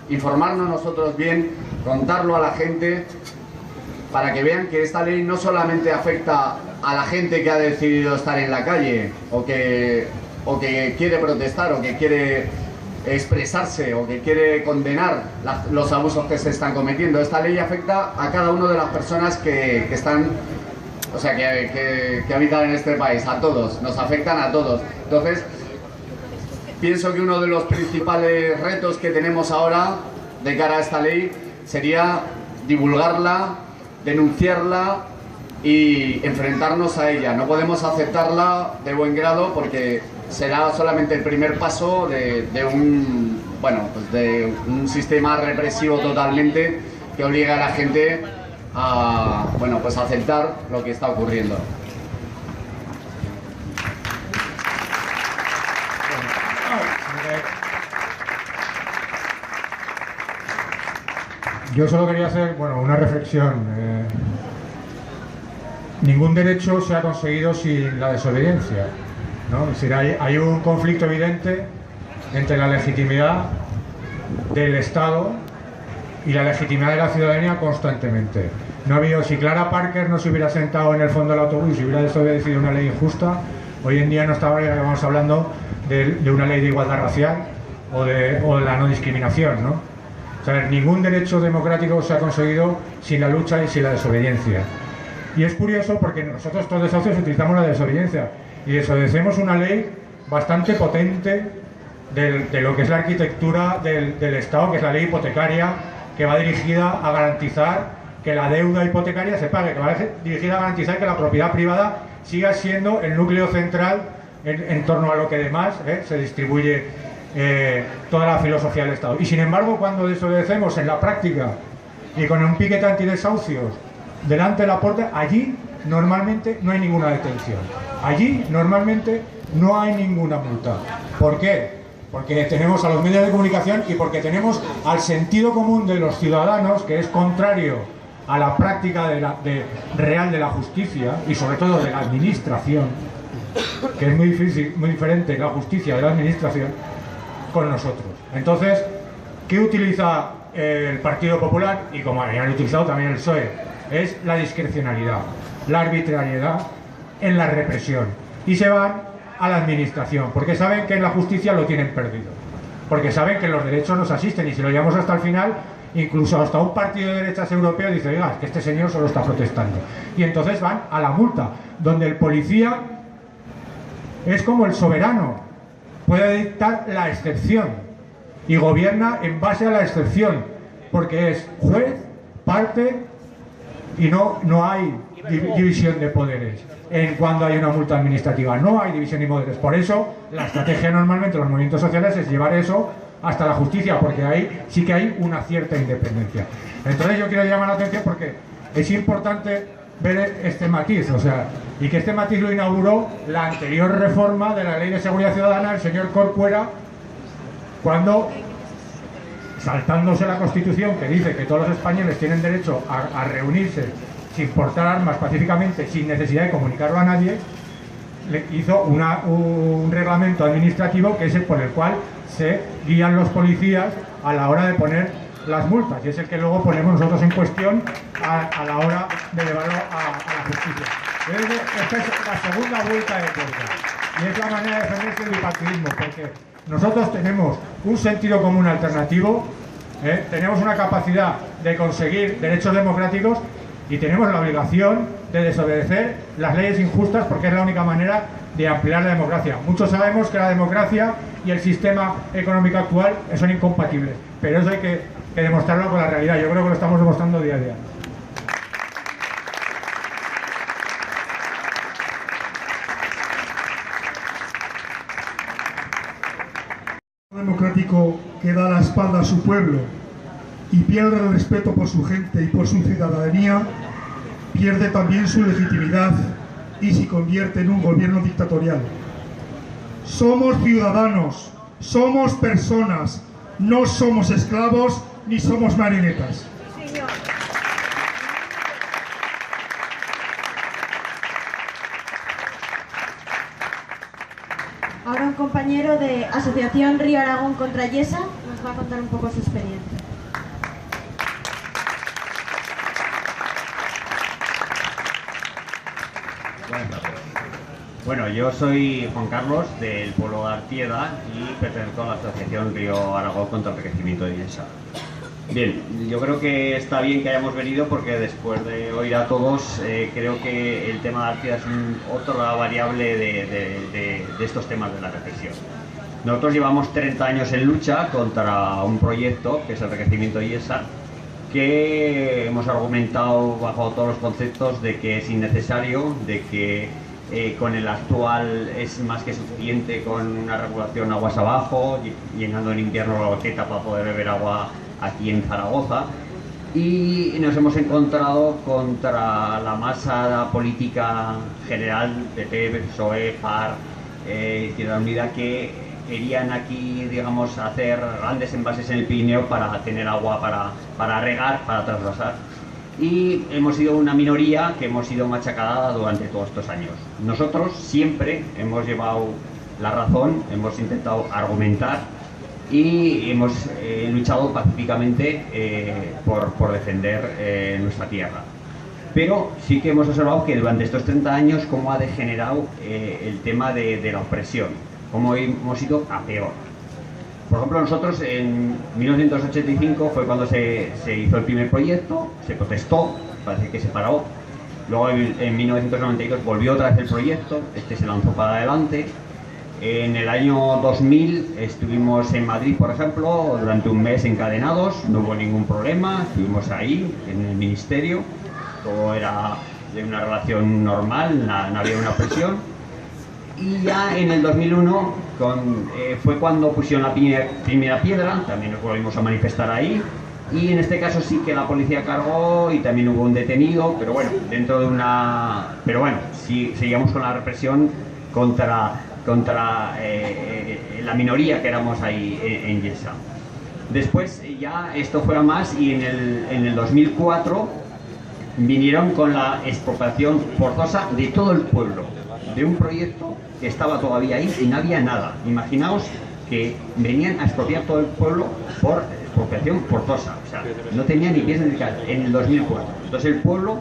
informarnos nosotros bien, contarlo a la gente, para que vean que esta ley no solamente afecta a la gente que ha decidido estar en la calle, o que quiere protestar, o que quiere expresarse, o que quiere condenar los abusos que se están cometiendo. Esta ley afecta a cada una de las personas que están, o sea, que habitan en este país, a todos, nos afectan a todos. Entonces, pienso que uno de los principales retos que tenemos ahora de cara a esta ley sería divulgarla, denunciarla y enfrentarnos a ella. No podemos aceptarla de buen grado porque será solamente el primer paso de un sistema represivo totalmente que obliga a la gente a aceptar lo que está ocurriendo. Yo solo quería hacer una reflexión. Ningún derecho se ha conseguido sin la desobediencia, ¿no? Es decir, hay un conflicto evidente entre la legitimidad del Estado y la legitimidad de la ciudadanía constantemente. No ha habido, si Clara Parker no se hubiera sentado en el fondo del autobús y hubiera desobedecido una ley injusta, hoy en día no estaríamos hablando de una ley de igualdad racial o de la no discriminación, ¿no? O sea, ningún derecho democrático se ha conseguido sin la lucha y sin la desobediencia. Y es curioso porque nosotros todos los desahucios utilizamos la desobediencia y desobedecemos una ley bastante potente de lo que es la arquitectura del Estado, que es la ley hipotecaria, que va dirigida a garantizar que la deuda hipotecaria se pague, que va dirigida a garantizar que la propiedad privada siga siendo el núcleo central en torno a lo que además se distribuye toda la filosofía del Estado. Y sin embargo, cuando desobedecemos en la práctica y con un piquete antidesahucios delante de la puerta, allí normalmente no hay ninguna detención. Allí normalmente no hay ninguna multa. ¿Por qué? Porque tenemos a los medios de comunicación y porque tenemos al sentido común de los ciudadanos, que es contrario a la práctica real de la justicia y sobre todo de la administración, que es muy diferente la justicia de la administración, con nosotros. Entonces, ¿qué utiliza el Partido Popular? Y como habían utilizado también el PSOE, es la discrecionalidad, la arbitrariedad en la represión. Y se van a la administración, porque saben que en la justicia lo tienen perdido. Porque saben que los derechos nos asisten y si lo llevamos hasta el final, incluso hasta un partido de derechas europeo dice, oiga, es que este señor solo está protestando. Y entonces van a la multa, donde el policía es como el soberano, puede dictar la excepción y gobierna en base a la excepción, porque es juez, parte y no hay división de poderes. Cuando hay una multa administrativa no hay división de poderes. Por eso la estrategia normalmente de los movimientos sociales es llevar eso hasta la justicia, porque ahí sí que hay una cierta independencia. Entonces yo quiero llamar la atención porque es importante ver este matiz, y que este matiz lo inauguró la anterior reforma de la Ley de Seguridad Ciudadana, el señor Corcuera, cuando, saltándose la Constitución, que dice que todos los españoles tienen derecho a reunirse sin portar armas pacíficamente, sin necesidad de comunicarlo a nadie, le hizo un reglamento administrativo que es el por el cual se guían los policías a la hora de poner las multas, y es el que luego ponemos nosotros en cuestión a la hora de llevarlo a la justicia. Esta es la segunda vuelta de tuerca y es la manera de defenderse del bipartidismo, porque nosotros tenemos un sentido común alternativo, tenemos una capacidad de conseguir derechos democráticos y tenemos la obligación de desobedecer las leyes injustas, porque es la única manera de ampliar la democracia. Muchos sabemos que la democracia y el sistema económico actual son incompatibles, pero eso hay que demostrarlo con la realidad. Yo creo que lo estamos demostrando día a día. Democrático que da la espalda a su pueblo y pierde el respeto por su gente y por su ciudadanía, pierde también su legitimidad y se convierte en un gobierno dictatorial. Somos ciudadanos, somos personas, no somos esclavos ni somos marionetas. Ahora un compañero de Asociación Río Aragón contra Yesa nos va a contar un poco su experiencia. Bueno, yo soy Juan Carlos del pueblo de Artieda y pertenezco a la Asociación Río Aragón contra el Enriquecimiento de Yesa. Bien, yo creo que está bien que hayamos venido porque después de oír a todos creo que el tema de Artieda es otra variable de estos temas de la represión. Nosotros llevamos 30 años en lucha contra un proyecto que es el enriquecimiento de IESA, que hemos argumentado bajo todos los conceptos de que es innecesario, de que con el actual es más que suficiente con una regulación aguas abajo, llenando en invierno la boqueta para poder beber agua aquí en Zaragoza. Y nos hemos encontrado contra la masa política general, PP, PSOE, PAR, Izquierda Unida, que querían aquí, digamos, hacer grandes envases en el Pirineo para tener agua para regar, para trasvasar. Y hemos sido una minoría que hemos sido machacada durante todos estos años. Nosotros siempre hemos llevado la razón, hemos intentado argumentar y hemos luchado pacíficamente por defender nuestra tierra. Pero sí que hemos observado que durante estos 30 años cómo ha degenerado el tema de la opresión, cómo hemos ido a peor. Por ejemplo, nosotros en 1985 fue cuando se hizo el primer proyecto, se protestó, parece que se paró. Luego en 1992 volvió otra vez el proyecto, este se lanzó para adelante. En el año 2000 estuvimos en Madrid, por ejemplo, durante un mes encadenados, no hubo ningún problema, estuvimos ahí en el ministerio, todo era de una relación normal, no había una presión. Y ya en el 2001 fue cuando pusieron la primera piedra, también nos volvimos a manifestar ahí, y en este caso sí que la policía cargó y también hubo un detenido, pero bueno, dentro de una... Pero bueno, sí seguíamos con la represión contra la minoría que éramos ahí en Yesa. Después ya esto fue a más y en el 2004 vinieron con la expropiación forzosa de todo el pueblo, de un proyecto que estaba todavía ahí y no había nada. Imaginaos que venían a expropiar todo el pueblo por expropiación forzosa, o sea, no tenía ni pies ni cabeza en el 2004. Entonces el pueblo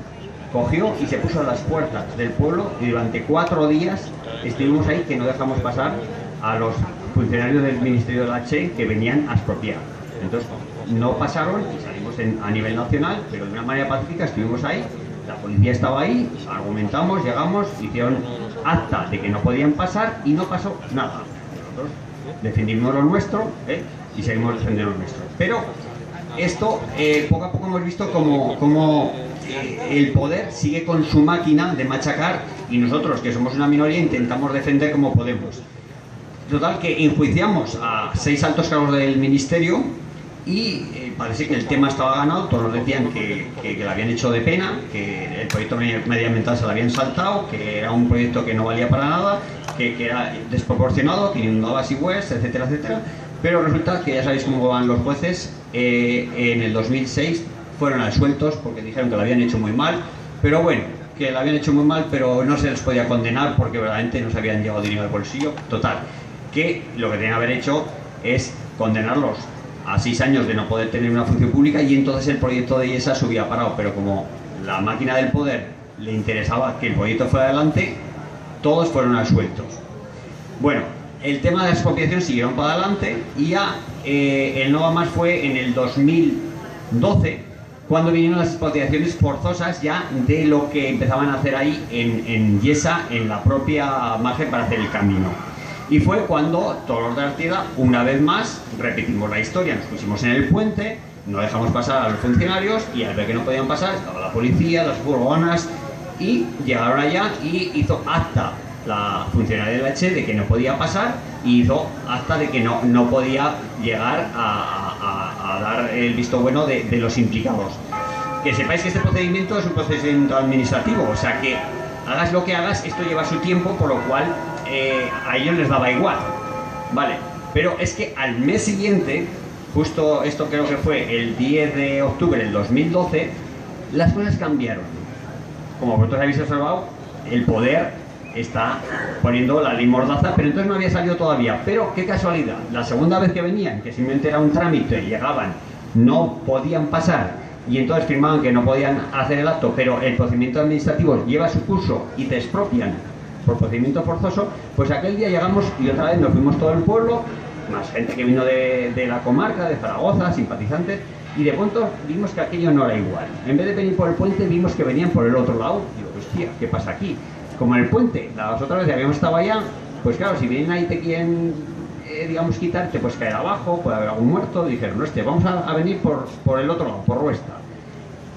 cogió y se puso a las puertas del pueblo y durante 4 días estuvimos ahí que no dejamos pasar a los funcionarios del Ministerio de la Che que venían a expropiar. Entonces no pasaron y salimos a nivel nacional, pero de una manera pacífica estuvimos ahí, la policía estaba ahí, argumentamos, llegamos, hicieron acta de que no podían pasar y no pasó nada. Nosotros defendimos lo nuestro y seguimos defendiendo lo nuestro. Pero esto poco a poco hemos visto como el poder sigue con su máquina de machacar y nosotros, que somos una minoría, intentamos defender como podemos. Total, que enjuiciamos a 6 altos cargos del ministerio y parece que el tema estaba ganado. Todos nos decían que lo habían hecho de pena, que el proyecto medioambiental se lo habían saltado, que era un proyecto que no valía para nada, que era desproporcionado, que inundaba Sigüenza, etcétera, etcétera. Pero resulta que ya sabéis cómo van los jueces. En el 2006 fueron absueltos porque dijeron que lo habían hecho muy mal, pero bueno, que lo habían hecho muy mal, pero no se les podía condenar porque verdaderamente no se habían llevado dinero al bolsillo. Total, que lo que tenían que haber hecho es condenarlos a 6 años de no poder tener una función pública y entonces el proyecto de IESA se hubiera parado, pero como la máquina del poder le interesaba que el proyecto fuera adelante, todos fueron absueltos. Bueno, el tema de la expropiación siguieron para adelante y ya el no va más fue en el 2012 cuando vinieron las expropiaciones forzosas ya de lo que empezaban a hacer ahí en Yesa, en la propia margen para hacer el camino. Y fue cuando todos los de Artieda, una vez más, repetimos la historia, nos pusimos en el puente, no dejamos pasar a los funcionarios y al ver que no podían pasar estaba la policía, las furgonas y llegaron allá y hizo acta la funcionaria de la Che de que no podía pasar y hizo acta de que no podía llegar a dar el visto bueno de los implicados. Que sepáis que este procedimiento es un procedimiento administrativo, o sea que hagas lo que hagas, esto lleva su tiempo, por lo cual a ellos les daba igual, ¿vale? Pero es que al mes siguiente, justo esto creo que fue el 10 de octubre del 2012, las cosas cambiaron. Como vosotros habéis observado, el poder está poniendo la ley Mordaza, pero entonces no había salido todavía. Pero qué casualidad, la segunda vez que venían, que simplemente era un trámite, llegaban, no podían pasar y entonces firmaban que no podían hacer el acto, pero el procedimiento administrativo lleva su curso y te expropian por procedimiento forzoso, pues aquel día llegamos y otra vez nos fuimos todo el pueblo, más gente que vino de la comarca, de Zaragoza, simpatizantes, y de pronto vimos que aquello no era igual. En vez de venir por el puente, vimos que venían por el otro lado. Digo, hostia, ¿qué pasa aquí? Como en el puente, las otras veces habíamos estado allá, pues claro, si vienen ahí te quieren digamos, quitarte, pues caer abajo, puede haber algún muerto. Dijeron, no, vamos a venir por el otro lado, por Ruesta.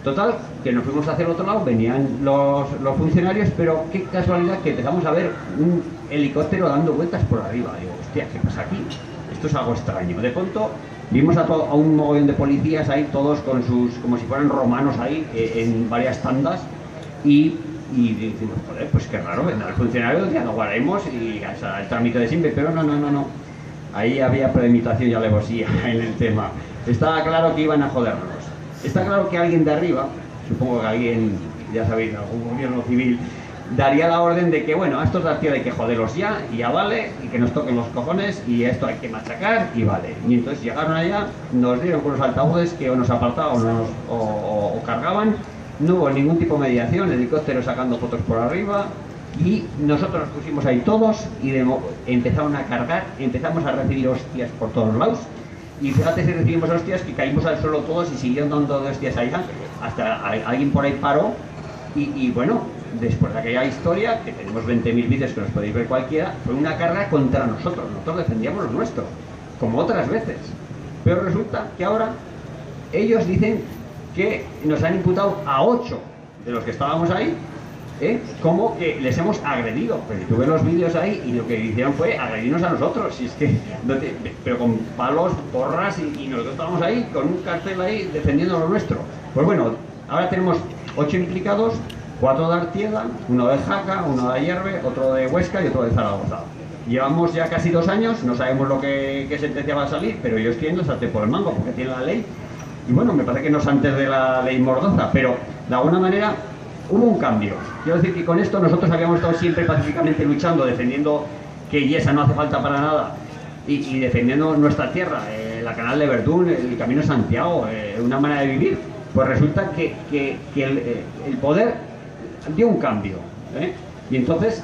Total, que nos fuimos hacia el otro lado, venían los funcionarios, pero qué casualidad que empezamos a ver un helicóptero dando vueltas por arriba. Digo, hostia, ¿qué pasa aquí? Esto es algo extraño. De pronto vimos a un mogollón de policías ahí, todos con sus, como si fueran romanos ahí, en varias tandas, y decimos, joder, pues qué raro, vendrá el funcionario, ya lo guardaremos y el trámite de siempre, pero no. Ahí había premeditación y alevosía en el tema. Estaba claro que iban a jodernos. Está claro que alguien de arriba, supongo que alguien, ya sabéis, algún gobierno civil, daría la orden de que, bueno, a estos de Artieda hay que joderlos ya, y ya vale, y que nos toquen los cojones, y esto hay que machacar, y vale. Y entonces llegaron allá, nos dieron con los altavoces que o nos apartaban o cargaban, no hubo ningún tipo de mediación, helicóptero sacando fotos por arriba, y nosotros nos pusimos ahí todos, y empezaron a cargar, empezamos a recibir hostias por todos lados. Y fíjate si recibimos hostias que caímos al suelo todos y siguieron dando hostias allá, hasta alguien por ahí paró y bueno, después de aquella historia, que tenemos 20.000 vídeos que los podéis ver cualquiera, fue una carga contra nosotros defendíamos lo nuestro, como otras veces. Pero resulta que ahora ellos dicen que nos han imputado a 8 de los que estábamos ahí, como que les hemos agredido. Pero si tú ves los vídeos ahí y lo que hicieron fue agredirnos a nosotros, y es que, pero con palos, porras, y nosotros estábamos ahí con un cartel ahí defendiendo lo nuestro. Pues bueno, ahora tenemos 8 implicados, 4 de Artieda, 1 de Jaca, 1 de Ayerbe, otro de Huesca y otro de Zaragoza. Llevamos ya casi 2 años, no sabemos qué sentencia va a salir, pero ellos quieren la sartén por el mango porque tienen la ley. Y bueno, me parece que no es antes de la ley Mordaza, pero de alguna manera hubo un cambio. Quiero decir que con esto nosotros habíamos estado siempre pacíficamente luchando, defendiendo que Yesa no hace falta para nada, y defendiendo nuestra tierra, la Canal de Verdún, el Camino de Santiago, una manera de vivir. Pues resulta que el poder dio un cambio, y entonces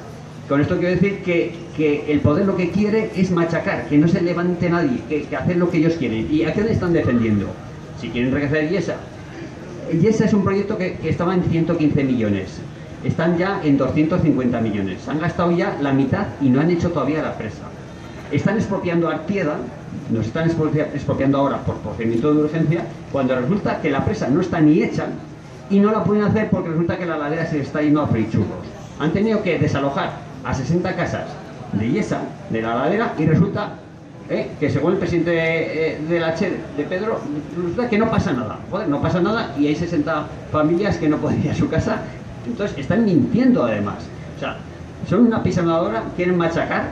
con esto quiero decir que el poder lo que quiere es machacar, que no se levante nadie, que hacer lo que ellos quieren. ¿Y a qué le están defendiendo? Si quieren enriquecer Yesa. Yesa es un proyecto que estaba en 115 millones, están ya en 250 millones, han gastado ya la mitad y no han hecho todavía la presa. Están expropiando Artieda, nos están expropiando ahora por procedimiento de urgencia, cuando resulta que la presa no está ni hecha y no la pueden hacer porque resulta que la ladera se está yendo a frichurros. Han tenido que desalojar a 60 casas de Yesa, de la ladera, y resulta que según el presidente de la CHE, de Pedro, resulta que no pasa nada. Joder, no pasa nada, y hay 60 familias que no pueden ir a su casa. Entonces están mintiendo además. O sea, son una pisonadora, quieren machacar.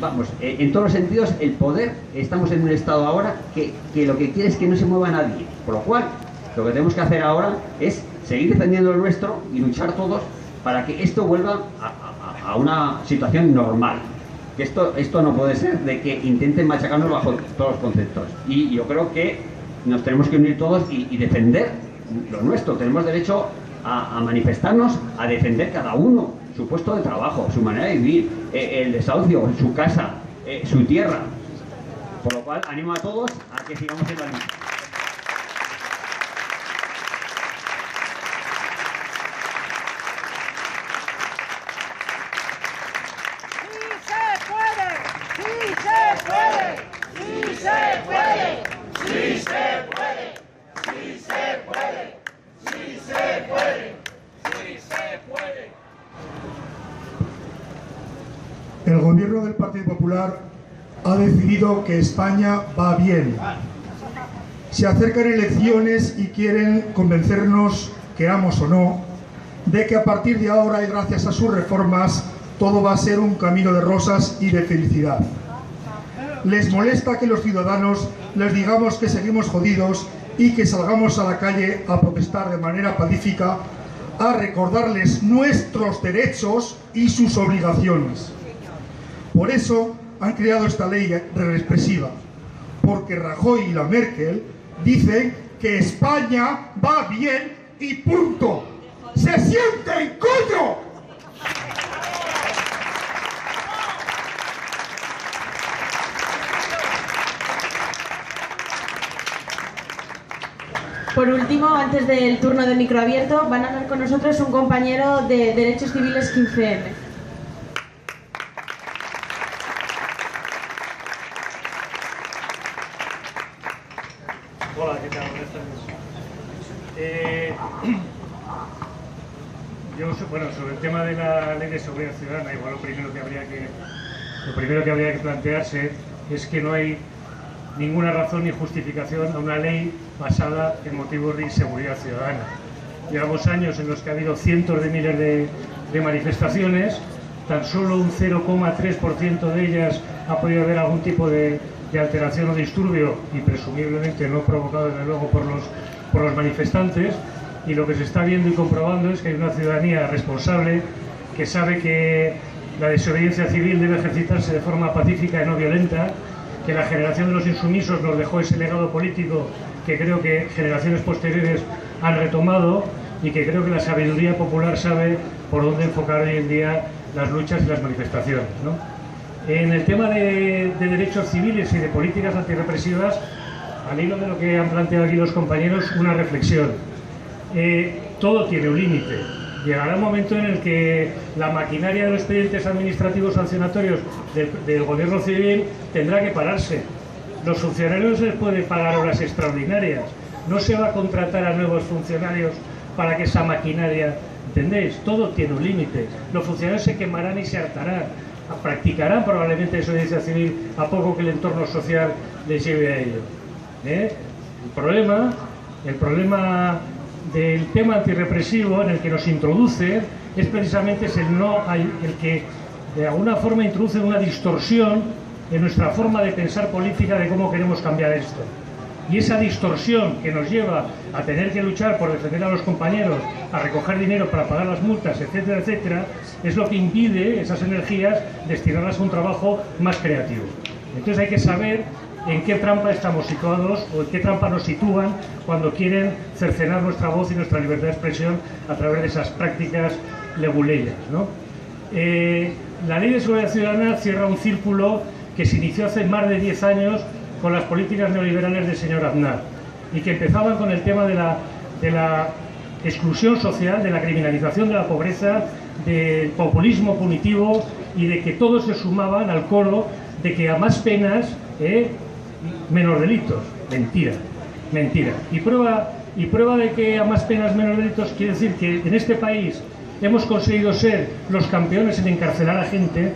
Vamos, en todos los sentidos, el poder, estamos en un estado ahora que lo que quiere es que no se mueva nadie. Por lo cual, lo que tenemos que hacer ahora es seguir defendiendo lo nuestro y luchar todos para que esto vuelva a una situación normal. Que esto no puede ser de que intenten machacarnos bajo todos los conceptos. Y yo creo que nos tenemos que unir todos y defender lo nuestro. Tenemos derecho a manifestarnos, a defender cada uno su puesto de trabajo, su manera de vivir, el desahucio, su casa, su tierra. Por lo cual, animo a todos a que sigamos en la lucha. El gobierno del Partido Popular ha decidido que España va bien. Se acercan elecciones y quieren convencernos, queramos o no, de que a partir de ahora y gracias a sus reformas todo va a ser un camino de rosas y de felicidad. Les molesta que los ciudadanos les digamos que seguimos jodidos y que salgamos a la calle a protestar de manera pacífica, a recordarles nuestros derechos y sus obligaciones. Por eso han creado esta ley represiva, porque Rajoy y la Merkel dicen que España va bien y punto. ¡Se sienten, coño! Por último, antes del turno de micro abierto, van a hablar con nosotros un compañero de Derechos Civiles 15M. Hola, ¿qué tal? Buenas tardes. Bueno, sobre el tema de la Ley de Seguridad Ciudadana, igual lo primero que habría que plantearse es que no hay ninguna razón ni justificación a una ley basada en motivos de inseguridad ciudadana. Llevamos años en los que ha habido cientos de miles de manifestaciones, tan solo un 0,3% de ellas ha podido haber algún tipo de alteración o disturbio, y presumiblemente no provocado desde luego por los manifestantes, y lo que se está viendo y comprobando es que hay una ciudadanía responsable que sabe que la desobediencia civil debe ejercitarse de forma pacífica y no violenta, que la generación de los insumisos nos dejó ese legado político que creo que generaciones posteriores han retomado, y que creo que la sabiduría popular sabe por dónde enfocar hoy en día las luchas y las manifestaciones, ¿no? En el tema de derechos civiles y de políticas antirrepresivas, al hilo de lo que han planteado aquí los compañeros, una reflexión. Todo tiene un límite. Llegará un momento en el que la maquinaria de los expedientes administrativos sancionatorios del gobierno civil tendrá que pararse. Los funcionarios no se les puede pagar horas extraordinarias. No se va a contratar a nuevos funcionarios para que esa maquinaria, ¿entendéis? Todo tiene un límite. Los funcionarios se quemarán y se hartarán. Practicarán probablemente desobediencia civil a poco que el entorno social les lleve a ello. El problema del tema antirrepresivo en el que nos introduce es precisamente el que de alguna forma introduce una distorsión en nuestra forma de pensar política de cómo queremos cambiar esto. Y esa distorsión que nos lleva a tener que luchar por defender a los compañeros, a recoger dinero para pagar las multas, etcétera, etcétera, es lo que impide esas energías destinarlas a un trabajo más creativo. Entonces hay que saber en qué trampa estamos situados o en qué trampa nos sitúan cuando quieren cercenar nuestra voz y nuestra libertad de expresión a través de esas prácticas leguleyas, ¿no? La Ley de Seguridad Ciudadana cierra un círculo que se inició hace más de 10 años con las políticas neoliberales del señor Aznar, y que empezaban con el tema de la exclusión social, de la criminalización de la pobreza, del populismo punitivo, y de que todos se sumaban al coro de que a más penas, menos delitos. Mentira, mentira. Y prueba de que a más penas, menos delitos quiere decir que en este país hemos conseguido ser los campeones en encarcelar a gente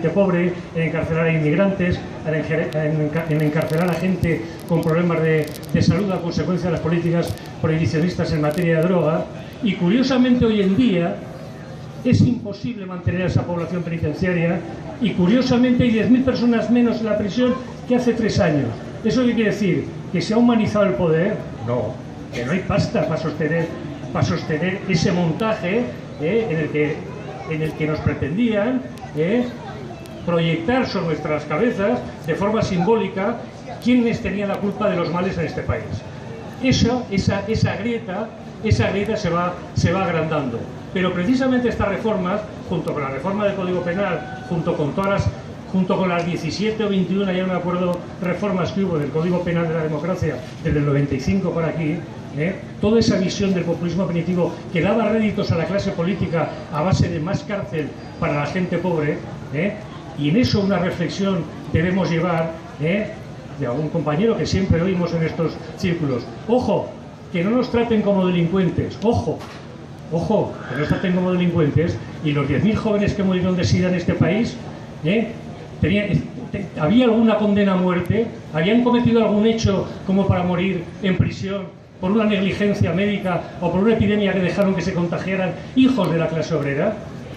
pobre, en encarcelar a inmigrantes, en encarcelar a gente con problemas de salud a consecuencia de las políticas prohibicionistas en materia de droga. Y curiosamente hoy en día es imposible mantener a esa población penitenciaria, y curiosamente hay 10.000 personas menos en la prisión que hace 3 años. ¿Eso qué quiere decir? ¿Que se ha humanizado el poder? No, que no hay pasta para sostener ese montaje en el que nos pretendían proyectar sobre nuestras cabezas de forma simbólica quiénes tenían la culpa de los males en este país. Esa grieta se va agrandando. Pero precisamente estas reformas, junto con la reforma del Código Penal, junto con las 17 o 21, ya no me acuerdo, reformas que hubo del Código Penal de la democracia desde el 95 para aquí, toda esa visión del populismo punitivo que daba réditos a la clase política a base de más cárcel para la gente pobre, y en eso una reflexión debemos llevar de algún compañero que siempre oímos en estos círculos. Ojo, que no nos traten como delincuentes, ojo, que nos traten como delincuentes. Y los 10.000 jóvenes que murieron de SIDA en este país, ¿había alguna condena a muerte? ¿Habían cometido algún hecho como para morir en prisión por una negligencia médica o por una epidemia que dejaron que se contagiaran hijos de la clase obrera?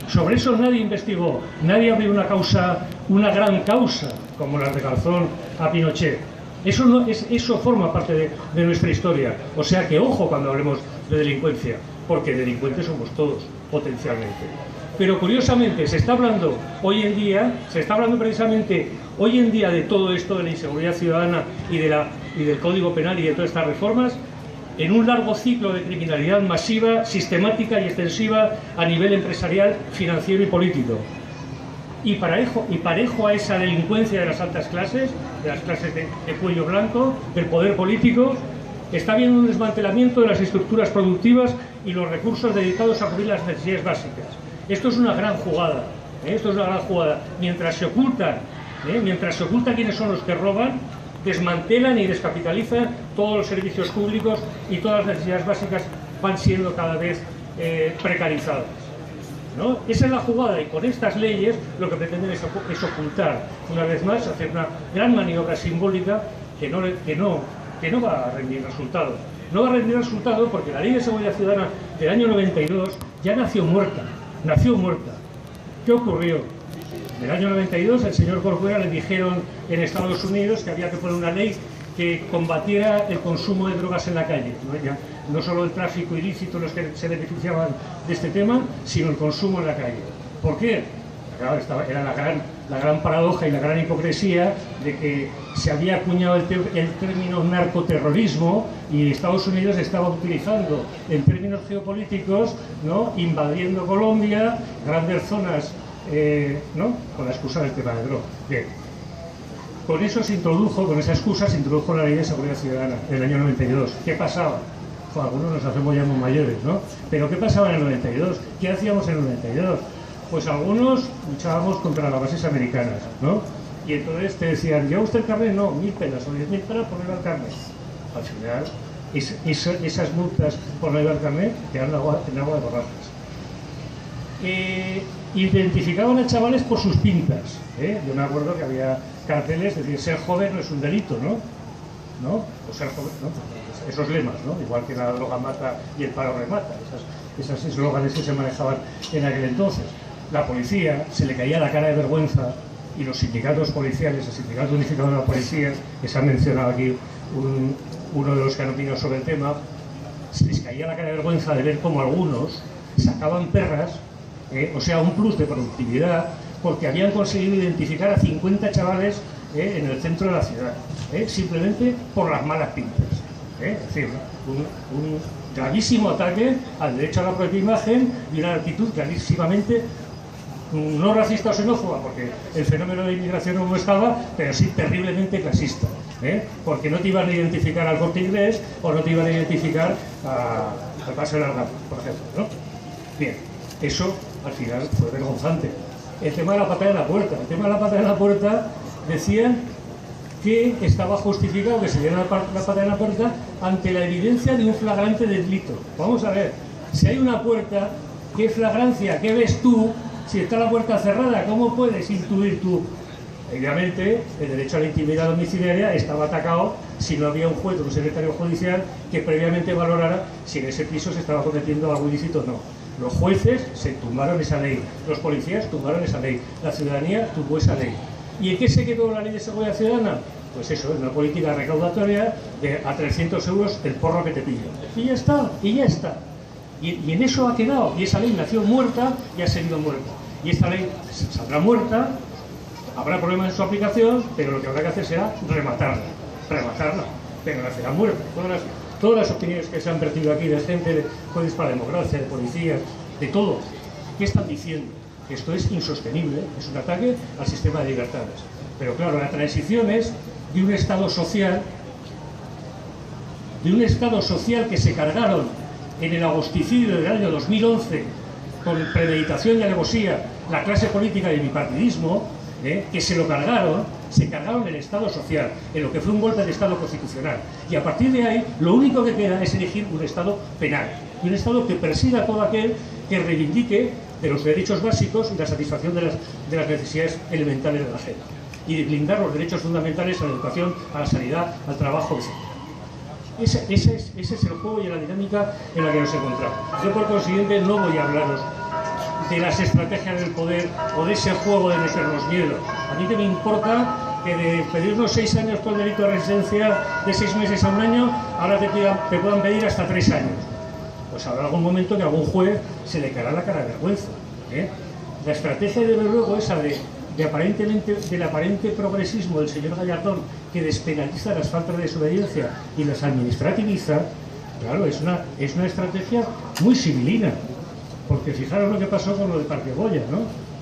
Sobre eso nadie investigó, nadie abrió una gran causa como la de Garzón a Pinochet. Eso forma parte de nuestra historia. O sea que ojo cuando hablemos de delincuencia, porque delincuentes somos todos, potencialmente. Pero curiosamente se está hablando precisamente hoy en día de todo esto, de la inseguridad ciudadana y del Código Penal y de todas estas reformas, en un largo ciclo de criminalidad masiva, sistemática y extensiva a nivel empresarial, financiero y político. Y parejo a esa delincuencia de las altas clases, de las clases de cuello blanco, del poder político, está habiendo un desmantelamiento de las estructuras productivas y los recursos dedicados a cubrir las necesidades básicas. Esto es una gran jugada, Mientras se oculta quiénes son los que roban, desmantelan y descapitalizan todos los servicios públicos y todas las necesidades básicas van siendo cada vez precarizadas, ¿no? Esa es la jugada, y con estas leyes lo que pretenden es ocultar, una vez más, hacer una gran maniobra simbólica que no va a rendir resultado. No va a rendir resultado porque la Ley de Seguridad Ciudadana del año 92 ya nació muerta. ¿Qué ocurrió? En el año 92 al señor Corcuera le dijeron en Estados Unidos que había que poner una ley que combatiera el consumo de drogas en la calle, ¿no? Ya, no solo el tráfico ilícito los que se beneficiaban de este tema, sino el consumo en la calle. ¿Por qué? Claro, era la gran paradoja y la gran hipocresía de que se había acuñado el término narcoterrorismo y Estados Unidos estaba utilizando en términos geopolíticos, ¿no?, invadiendo Colombia, grandes zonas, ¿no?, con la excusa del tema de droga. Bien. Con eso se introdujo, con esa excusa se introdujo la Ley de Seguridad Ciudadana en el año 92. ¿Qué pasaba? Algunos nos hacemos ya muy mayores, ¿no? Pero ¿qué pasaba en el 92? ¿Qué hacíamos en el 92? Pues algunos luchábamos contra las bases americanas, ¿no? Y entonces te decían, ¿lleva usted el carnet? No, 1.000 pelas o 10.000 pelas por no llevar el carnet. Al final, esas multas por no llevar el carnet quedan en agua de borrajas. Identificaban a chavales por sus pintas, ¿eh? Yo me acuerdo que había carteles, es decir, ser joven no es un delito, ¿no? O ser joven, ¿no? Esos lemas, ¿no? Igual que la droga mata y el paro remata, esas eslóganes que se manejaban en aquel entonces. La policía se le caía la cara de vergüenza, y los sindicatos policiales, el sindicato unificado de la policía, que se ha mencionado aquí uno de los que han opinado sobre el tema, se les caía la cara de vergüenza de ver cómo algunos sacaban perras, o sea, un plus de productividad, porque habían conseguido identificar a 50 chavales en el centro de la ciudad, simplemente por las malas pintas. Es decir, un gravísimo ataque al derecho a la propia imagen y una actitud clarísimamente no racista o xenófoba, porque el fenómeno de inmigración no estaba, pero sí terriblemente clasista, porque no te iban a identificar al Corte Inglés o no te iban a identificar al Paseo de la Rambla, por ejemplo, ¿no? Bien, eso al final fue vergonzante. El tema de la patada en la puerta. El tema de la patada en la puerta decían que estaba justificado que se diera la patada en la puerta ante la evidencia de un flagrante delito. Vamos a ver, si hay una puerta, ¿qué flagrancia? ¿Qué ves tú si está la puerta cerrada? ¿Cómo puedes intuir tú? Obviamente, el derecho a la intimidad domiciliaria estaba atacado si no había un juez o un secretario judicial que previamente valorara si en ese piso se estaba cometiendo algún ilícito o no. Los jueces se tumbaron esa ley, los policías tumbaron esa ley, la ciudadanía tumbó esa ley. ¿Y en qué se quedó la Ley de Seguridad Ciudadana? Pues eso, en una política recaudatoria de a 300 euros el porro que te pillo. Y ya está, y ya está. Y en eso ha quedado, y esa ley nació muerta y ha seguido muerta. Y esta ley saldrá muerta, habrá problemas en su aplicación, pero lo que habrá que hacer será rematarla, pero la será muerta. Todas las opiniones que se han vertido aquí de gente de jueces para la democracia, de policías, de todos, ¿qué están diciendo? Que esto es insostenible, es un ataque al sistema de libertades. Pero claro, la transición es de un Estado social que se cargaron en el agosticidio del año 2011 con premeditación y alevosía la clase política del bipartidismo, que se cargaron el Estado social, en lo que fue un golpe de Estado constitucional. Y a partir de ahí, lo único que queda es elegir un Estado penal, y un Estado que persiga a todo aquel que reivindique de los derechos básicos y la satisfacción de las necesidades elementales de la gente, y de blindar los derechos fundamentales a la educación, a la sanidad, al trabajo, etc. Ese es el juego y la dinámica en la que nos encontramos. Yo, por consiguiente, no voy a hablaros de las estrategias del poder o de ese juego de meternos miedo. A mí que me importa que de pedirnos 6 años por delito de residencia de 6 meses a 1 año, ahora te puedan pedir hasta 3 años. Pues habrá algún momento que a algún juez se le caerá la cara de vergüenza. La estrategia, desde luego, esa del aparente progresismo del señor Gallardón, que despenaliza las faltas de desobediencia y las administrativiza, claro, es una estrategia muy civilina. Porque fijaros lo que pasó con lo de Parque Goya, ¿no?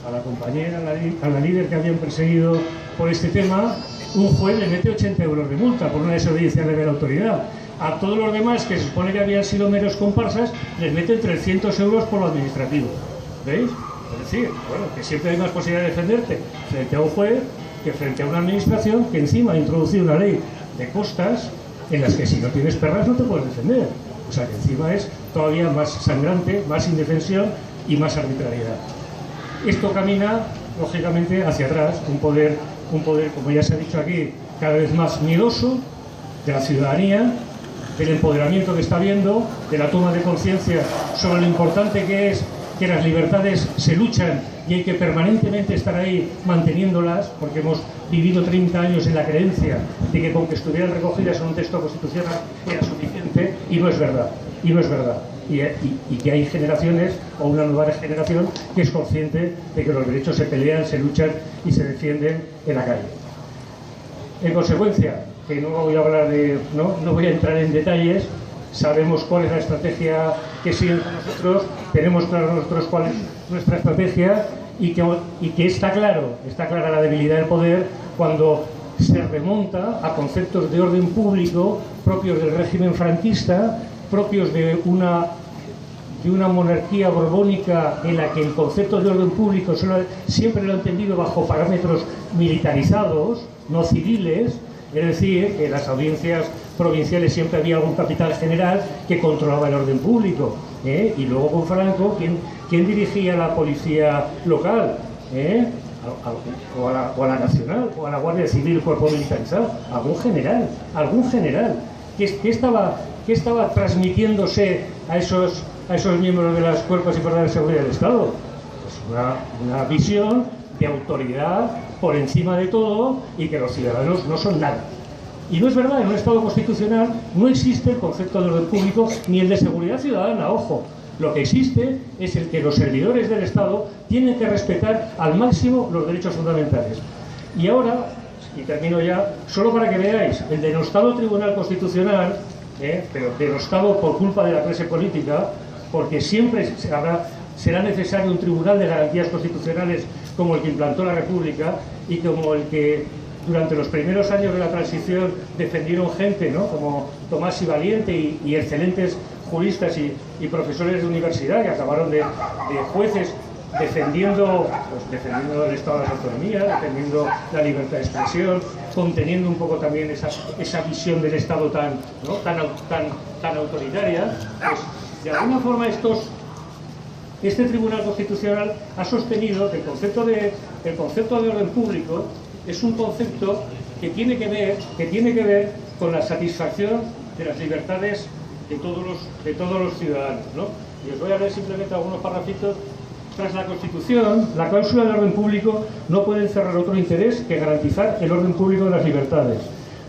A la compañera, a la líder que habían perseguido por este tema, un juez le mete 80 euros de multa por una desobediencia leve a la autoridad. A todos los demás, que se supone que habían sido meros comparsas, les meten 300 euros por lo administrativo. ¿Veis? Es decir, bueno, que siempre hay más posibilidad de defenderte frente a un juez que frente a una administración que encima ha introducido una ley de costas en las que si no tienes perras no te puedes defender. O sea que encima es todavía más sangrante, más indefensión y más arbitrariedad. Esto camina, lógicamente, hacia atrás, un poder, como ya se ha dicho aquí, cada vez más miedoso de la ciudadanía, del empoderamiento que está habiendo, de la toma de conciencia sobre lo importante que es que las libertades se luchan y hay que permanentemente estar ahí manteniéndolas, porque hemos vivido 30 años en la creencia de que con que estuvieran recogidas en un texto constitucional era suficiente, y no es verdad, y no es verdad. Y que hay generaciones, o una nueva generación, que es consciente de que los derechos se pelean, se luchan y se defienden en la calle. En consecuencia, que no voy a hablar de, no voy a entrar en detalles, sabemos cuál es la estrategia que siguen nosotros, tenemos claro nosotros cuál es nuestra estrategia y que está clara la debilidad del poder cuando se remonta a conceptos de orden público propios del régimen franquista, propios de una monarquía borbónica en la que el concepto de orden público siempre lo ha entendido bajo parámetros militarizados, no civiles. Es decir, que en las audiencias provinciales siempre había algún capitán general que controlaba el orden público. Y luego con Franco, ¿quién dirigía la policía local? O a la nacional, o a la Guardia Civil, el cuerpo militarizado. Algún general. ¿Qué estaba transmitiéndose a esos miembros de las cuerpos y fuerzas de seguridad del Estado? Pues una visión de autoridad por encima de todo y que los ciudadanos no son nada. Y no es verdad, en un Estado constitucional no existe el concepto de orden público ni el de seguridad ciudadana, ojo. Lo que existe es el que los servidores del Estado tienen que respetar al máximo los derechos fundamentales. Y ahora, y termino ya, solo para que veáis, el denostado Tribunal Constitucional, pero denostado por culpa de la clase política, porque siempre será necesario un tribunal de garantías constitucionales como el que implantó la República y como el que durante los primeros años de la transición defendieron gente, ¿no?, como Tomás y Valiente y excelentes juristas y profesores de universidad que acabaron de jueces defendiendo el Estado de la autonomía, defendiendo la libertad de expresión, conteniendo un poco también esa visión del Estado tan autoritaria. Pues, de alguna forma este Tribunal Constitucional ha sostenido que el concepto de orden público es un concepto que tiene que ver con la satisfacción de las libertades de todos los ciudadanos, ¿no? Y os voy a leer simplemente algunos parrafitos. Tras la Constitución, la cláusula de orden público no puede encerrar otro interés que garantizar el orden público de las libertades.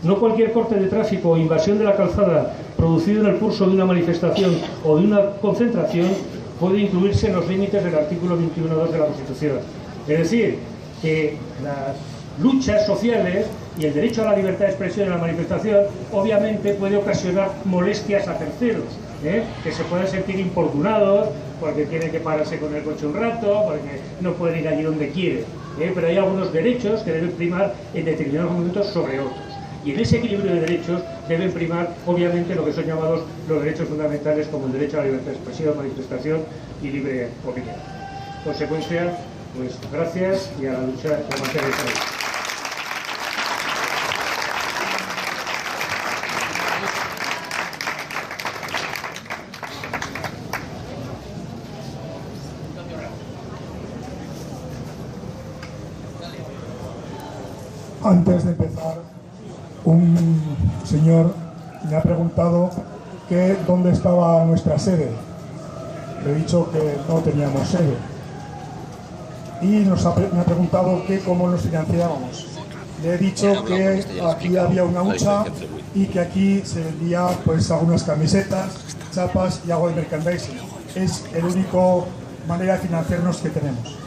No cualquier corte de tráfico o invasión de la calzada producido en el curso de una manifestación o de una concentración puede incluirse en los límites del artículo 21.2 de la Constitución. Es decir, que las luchas sociales y el derecho a la libertad de expresión en la manifestación obviamente puede ocasionar molestias a terceros, que se pueden sentir importunados porque tienen que pararse con el coche un rato, porque no pueden ir allí donde quieren, pero hay algunos derechos que deben primar en determinados momentos sobre otros. Y en ese equilibrio de derechos deben primar, obviamente, lo que son llamados los derechos fundamentales, como el derecho a la libertad de expresión, manifestación y libre opinión. En consecuencia, pues gracias y a la lucha por mantener esa ley. Antes de empezar, un señor me ha preguntado que dónde estaba nuestra sede. Le he dicho que no teníamos sede. Y me ha preguntado que cómo nos financiábamos. Le he dicho que aquí había una hucha y que aquí se vendía pues algunas camisetas, chapas y algo de merchandising. Es la única manera de financiarnos que tenemos.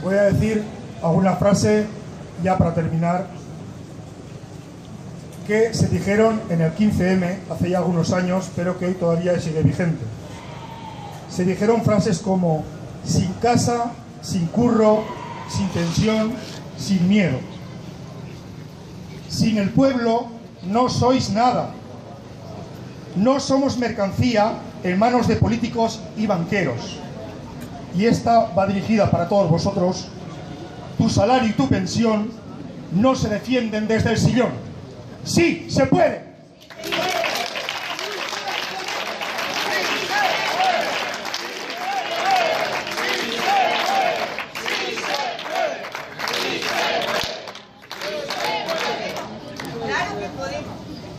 Voy a decir alguna frase ya para terminar, que se dijeron en el 15M hace ya algunos años, pero que hoy todavía sigue vigente. Se dijeron frases como: sin casa, sin curro, sin tensión, sin miedo. Sin el pueblo no sois nada. No somos mercancía en manos de políticos y banqueros. Y esta va dirigida para todos vosotros, tu salario y tu pensión no se defienden desde el sillón. ¡Sí, se puede!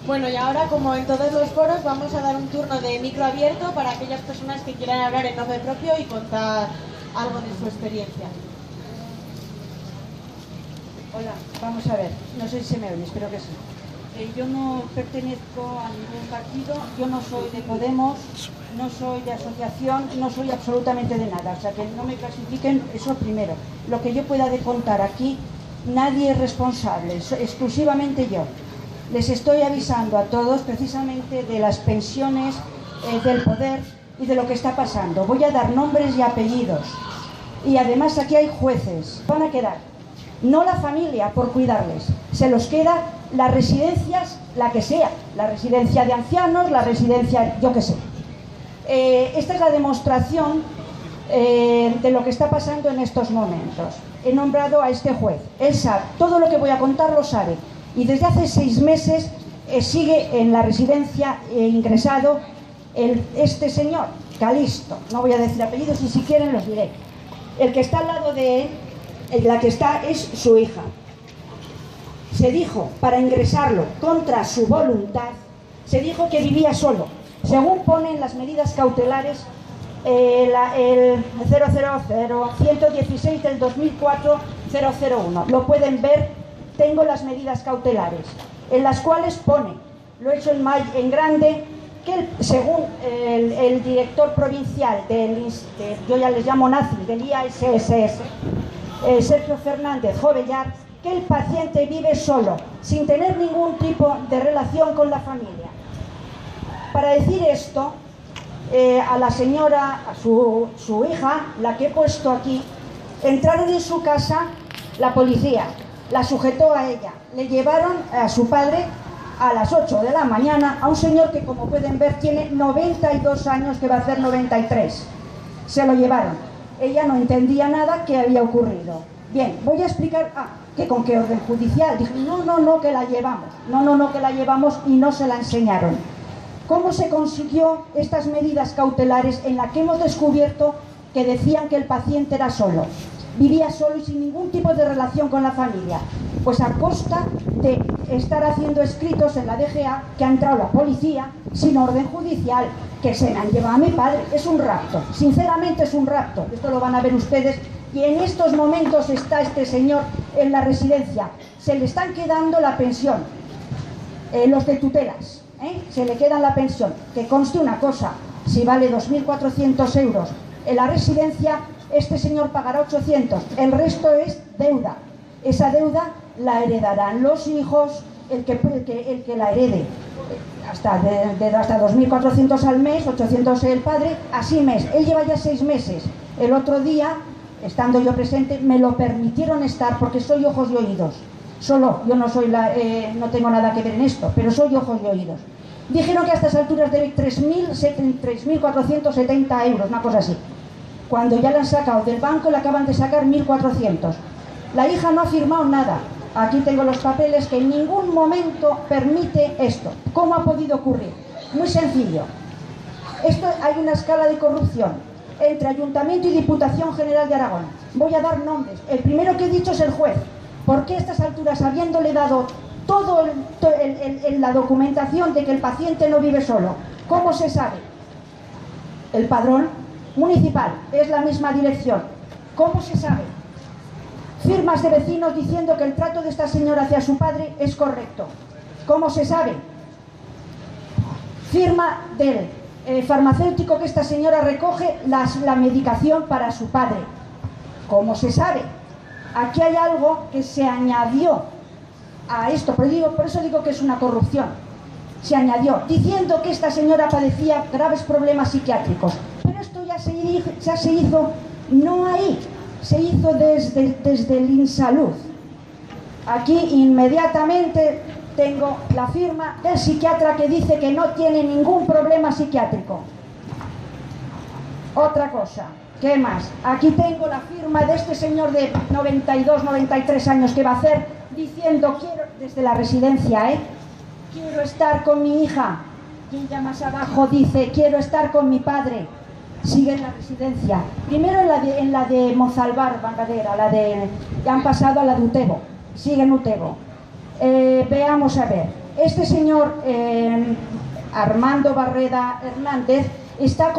Bueno, y ahora, como en todos los foros, vamos a dar un turno de micro abierto para aquellas personas que quieran hablar en nombre propio y contar algo de su experiencia. Hola, vamos a ver, no sé si se me oye, espero que sí. Yo no pertenezco a ningún partido, yo no soy de Podemos, no soy de asociación, no soy absolutamente de nada, o sea que no me clasifiquen, eso primero. Lo que yo pueda de contar aquí, nadie es responsable, exclusivamente yo. Les estoy avisando a todos precisamente de las pensiones, del poder y de lo que está pasando. Voy a dar nombres y apellidos. Y además aquí hay jueces. Van a quedar, no la familia por cuidarles, se los queda las residencias, la que sea, la residencia de ancianos, la residencia, yo qué sé. Esta es la demostración de lo que está pasando en estos momentos. He nombrado a este juez. Él sabe, todo lo que voy a contar lo sabe. Y desde hace 6 meses sigue en la residencia ingresado este señor, Calisto. No voy a decir apellidos y si quieren los diré. El que está al lado de él, la que está es su hija. Se dijo, para ingresarlo contra su voluntad, se dijo que vivía solo. Según ponen las medidas cautelares, el 000-116 del 2004-001. Lo pueden ver. Tengo las medidas cautelares, en las cuales pone, lo he hecho en grande, que según el director provincial yo ya les llamo nazi, del IASSS, Sergio Fernández Jovellar, que el paciente vive solo, sin tener ningún tipo de relación con la familia. Para decir esto, a la señora, a su hija, la que he puesto aquí, entraron en su casa la policía. La sujetó a ella, le llevaron a su padre a las 8 de la mañana, a un señor que, como pueden ver, tiene 92 años, que va a hacer 93. Se lo llevaron. Ella no entendía nada que había ocurrido. Bien, voy a explicar, que con qué orden judicial. Dije, no, que la llevamos. No, que la llevamos y no se la enseñaron. ¿Cómo se consiguió estas medidas cautelares en las que hemos descubierto que decían que el paciente era solo? Vivía solo y sin ningún tipo de relación con la familia. Pues a costa de estar haciendo escritos en la DGA, que ha entrado la policía sin orden judicial, que se me han llevado a mi padre. Es un rapto, sinceramente es un rapto. Esto lo van a ver ustedes. Y en estos momentos está este señor en la residencia. Se le están quedando la pensión, los de tutelas, se le queda la pensión. Que conste una cosa, si vale 2.400 euros en la residencia, este señor pagará 800, el resto es deuda. Esa deuda la heredarán los hijos, el que la herede, hasta 2.400 al mes, 800 el padre, así mes. Él lleva ya 6 meses. El otro día, estando yo presente, me lo permitieron estar porque soy ojos y oídos. Solo, yo no soy no tengo nada que ver en esto, pero soy ojos y oídos. Dijeron que a estas alturas debe 3.470 euros, una cosa así. Cuando ya la han sacado del banco, le acaban de sacar 1.400. La hija no ha firmado nada. Aquí tengo los papeles que en ningún momento permite esto. ¿Cómo ha podido ocurrir? Muy sencillo. Hay una escala de corrupción entre Ayuntamiento y Diputación General de Aragón. Voy a dar nombres. El primero que he dicho es el juez. ¿Por qué a estas alturas, habiéndole dado todo la documentación de que el paciente no vive solo? ¿Cómo se sabe? El padrón municipal es la misma dirección. ¿Cómo se sabe? Firmas de vecinos diciendo que el trato de esta señora hacia su padre es correcto. ¿Cómo se sabe? Firma del farmacéutico que esta señora recoge la medicación para su padre. ¿Cómo se sabe? Aquí hay algo que se añadió a esto, por eso digo que es una corrupción. Se añadió, diciendo que esta señora padecía graves problemas psiquiátricos. Pero esto ya se hizo, no ahí, se hizo desde el INSalud. Aquí inmediatamente tengo la firma del psiquiatra que dice que no tiene ningún problema psiquiátrico. Otra cosa, ¿Qué más? Aquí tengo la firma de este señor de 92, 93 años que va a hacer, diciendo, quiero, desde la residencia, quiero estar con mi hija. Y ella más abajo dice, quiero estar con mi padre. Sigue en la residencia. Primero en la de Mozalbar, Bangadera, ya han pasado a la de Utebo. Sigue en Utebo. Veamos a ver. Este señor, Armando Barreda Hernández, está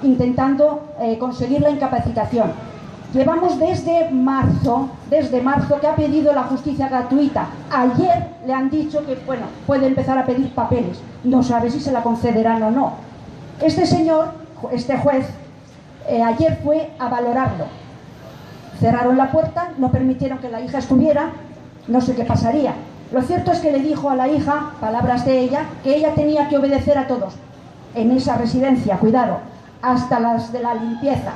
intentando conseguir la incapacitación. Llevamos desde marzo que ha pedido la justicia gratuita. Ayer le han dicho que, bueno, puede empezar a pedir papeles. No sabe si se la concederán o no. Este señor, este juez, ayer fue a valorarlo. Cerraron la puerta, no permitieron que la hija estuviera, no sé qué pasaría. Lo cierto es que le dijo a la hija, palabras de ella, que ella tenía que obedecer a todos. En esa residencia, cuidado, hasta las de la limpieza.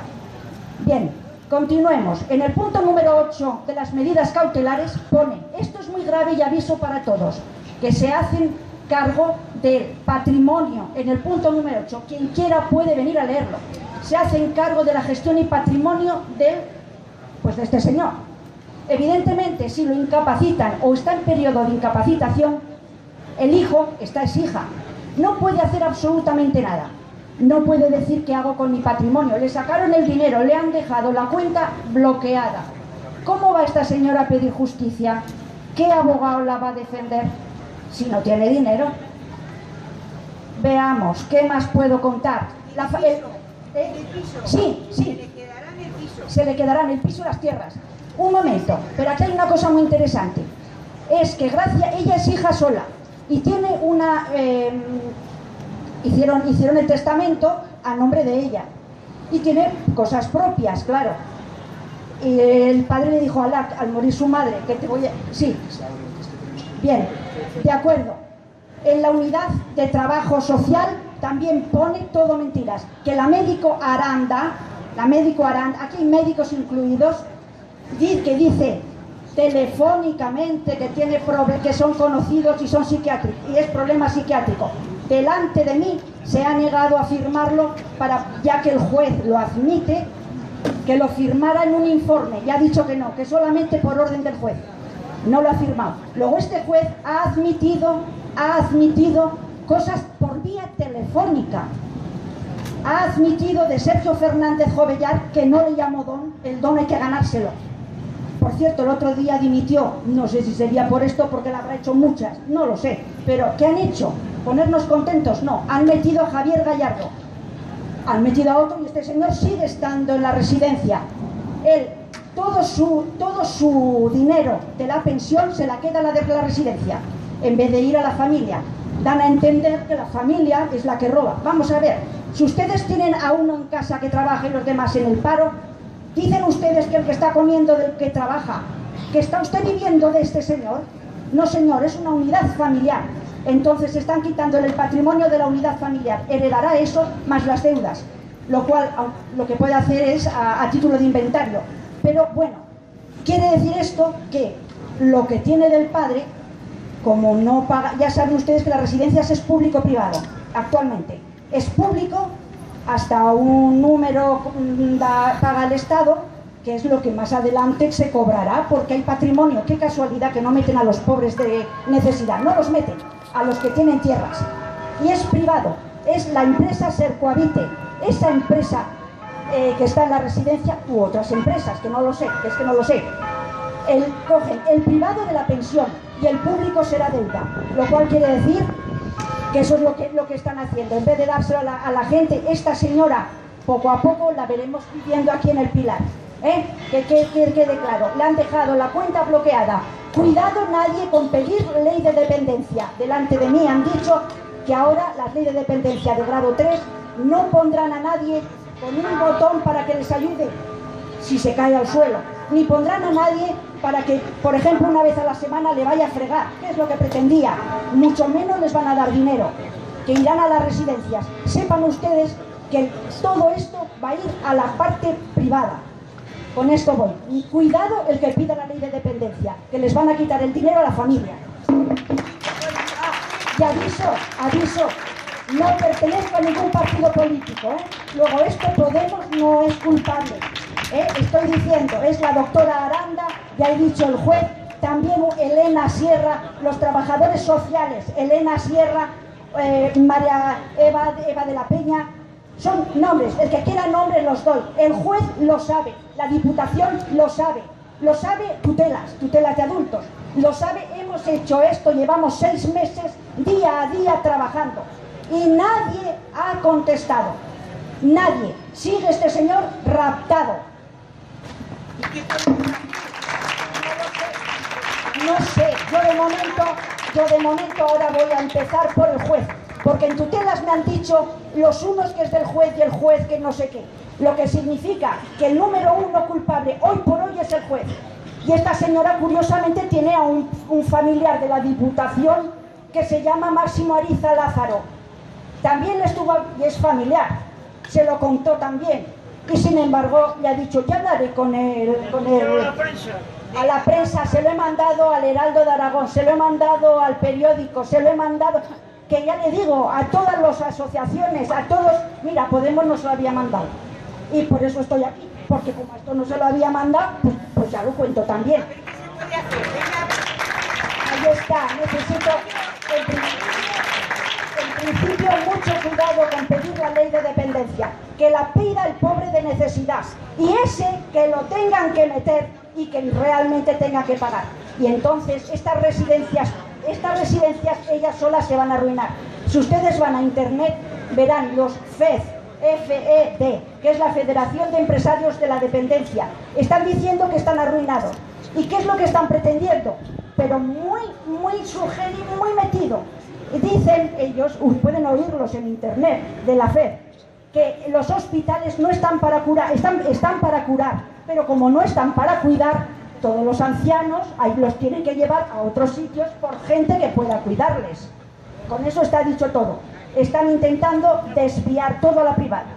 Bien, continuemos. En el punto número 8 de las medidas cautelares pone, esto es muy grave y aviso para todos, que se hacen cargo del patrimonio. En el punto número 8, quien quiera puede venir a leerlo. Se hacen cargo de la gestión y patrimonio de este señor. Evidentemente, si lo incapacitan o está en periodo de incapacitación, el hijo, esta es hija, no puede hacer absolutamente nada. No puede decir qué hago con mi patrimonio. Le sacaron el dinero, le han dejado la cuenta bloqueada. ¿Cómo va esta señora a pedir justicia? ¿Qué abogado la va a defender si no tiene dinero? Veamos, ¿qué más puedo contar? Sí. Se le quedarán el piso y las tierras. Un momento, pero aquí hay una cosa muy interesante. Es que ella es hija sola y tiene una... Hicieron el testamento a nombre de ella y tiene cosas propias, claro. Y el padre le dijo al morir su madre que te voy a... Sí, bien, de acuerdo. En la unidad de trabajo social también pone todo mentiras. Que la médico Aranda, aquí hay médicos incluidos, que dice telefónicamente que tiene que son conocidos y son psiquiátricos y es problema psiquiátrico. Delante de mí se ha negado a firmarlo ya que el juez lo admite, que lo firmara en un informe y ha dicho que no, que solamente por orden del juez. No lo ha firmado. Luego este juez ha admitido cosas por vía telefónica. Ha admitido de Sergio Fernández Jovellar que no le llamó don, el don hay que ganárselo. Por cierto, el otro día dimitió, no sé si sería por esto, porque le habrá hecho muchas, no lo sé. Pero, ¿qué han hecho? ¿Ponernos contentos? No, han metido a Javier Gallardo. Han metido a otro y este señor sigue estando en la residencia. Él, todo su dinero de la pensión se la queda de la residencia, en vez de ir a la familia. Dan a entender que la familia es la que roba. Vamos a ver, si ustedes tienen a uno en casa que trabaja y los demás en el paro, ¿dicen ustedes que el que está comiendo del que trabaja, que está usted viviendo de este señor? No, señor, es una unidad familiar. Entonces están quitándole el patrimonio de la unidad familiar. Heredará eso más las deudas, lo cual lo que puede hacer es a título de inventario. Pero bueno, quiere decir esto que lo que tiene del padre, como no paga, ya saben ustedes que las residencias es público-privado actualmente. Es público, hasta un número paga el Estado, que es lo que más adelante se cobrará, porque hay patrimonio. Qué casualidad que no meten a los pobres de necesidad, no los meten a los que tienen tierras. Y es privado, es la empresa Sercoavite, esa empresa que está en la residencia, u otras empresas, que no lo sé, cogen el privado de la pensión y el público será deuda, lo cual quiere decir que eso es lo que están haciendo. En vez de dárselo a la gente, esta señora poco a poco la veremos viviendo aquí en el Pilar. Que quede claro, le han dejado la cuenta bloqueada. Cuidado nadie con pedir ley de dependencia. Delante de mí han dicho que ahora la ley de dependencia de grado 3 no pondrán a nadie con un botón para que les ayude si se cae al suelo, ni pondrán a nadie para que, por ejemplo, una vez a la semana le vaya a fregar, que es lo que pretendía. Mucho menos les van a dar dinero, que irán a las residencias. Sepan ustedes que todo esto va a ir a la parte privada. Con esto voy. Cuidado el que pida la ley de dependencia, que les van a quitar el dinero a la familia. Y aviso, No pertenezco a ningún partido político, ¿eh? Luego, Podemos no es culpable. Estoy diciendo, es la doctora Aranda, ya he dicho el juez, también Elena Sierra, los trabajadores sociales, Elena Sierra, María Eva de la Peña, son nombres, el que quiera nombres los doy. El juez lo sabe, la Diputación lo sabe tutelas de adultos, lo sabe, hemos hecho esto, llevamos 6 meses día a día trabajando y nadie ha contestado, nadie, sigue este señor raptado. No sé, yo de momento ahora voy a empezar por el juez, porque en tutelas me han dicho los unos que es del juez y el juez que no sé qué, lo que significa que el número 1 culpable hoy por hoy es el juez. Y esta señora curiosamente tiene a un familiar de la Diputación que se llama Máximo Ariza Lázaro. También estuvo, y es familiar, se lo contó también. Y sin embargo le ha dicho, ya hablaré con él. A la prensa, se lo he mandado al Heraldo de Aragón, se lo he mandado al periódico, se lo he mandado, que ya le digo, a todas las asociaciones, a todos, mira, Podemos no se lo había mandado. Y por eso estoy aquí, porque como esto no se lo había mandado, pues ya lo cuento también. Ahí está, necesito, en principio, mucho cuidado con pedir la ley de dependencia, que la pida el pobre de necesidad, y ese que lo tengan que meter y que realmente tenga que pagar. Y entonces estas residencias ellas solas se van a arruinar. Si ustedes van a internet, verán los FED, que es la Federación de Empresarios de la Dependencia. Están diciendo que están arruinados. ¿Y qué es lo que están pretendiendo? Pero muy sugerido, muy metido. Dicen ellos, pueden oírlos en internet, de la FED, que los hospitales no están para curar, están para curar, pero como no están para cuidar, todos los ancianos ahí los tienen que llevar a otros sitios por gente que pueda cuidarles. Con eso está dicho todo. Están intentando desviar todo a la privada.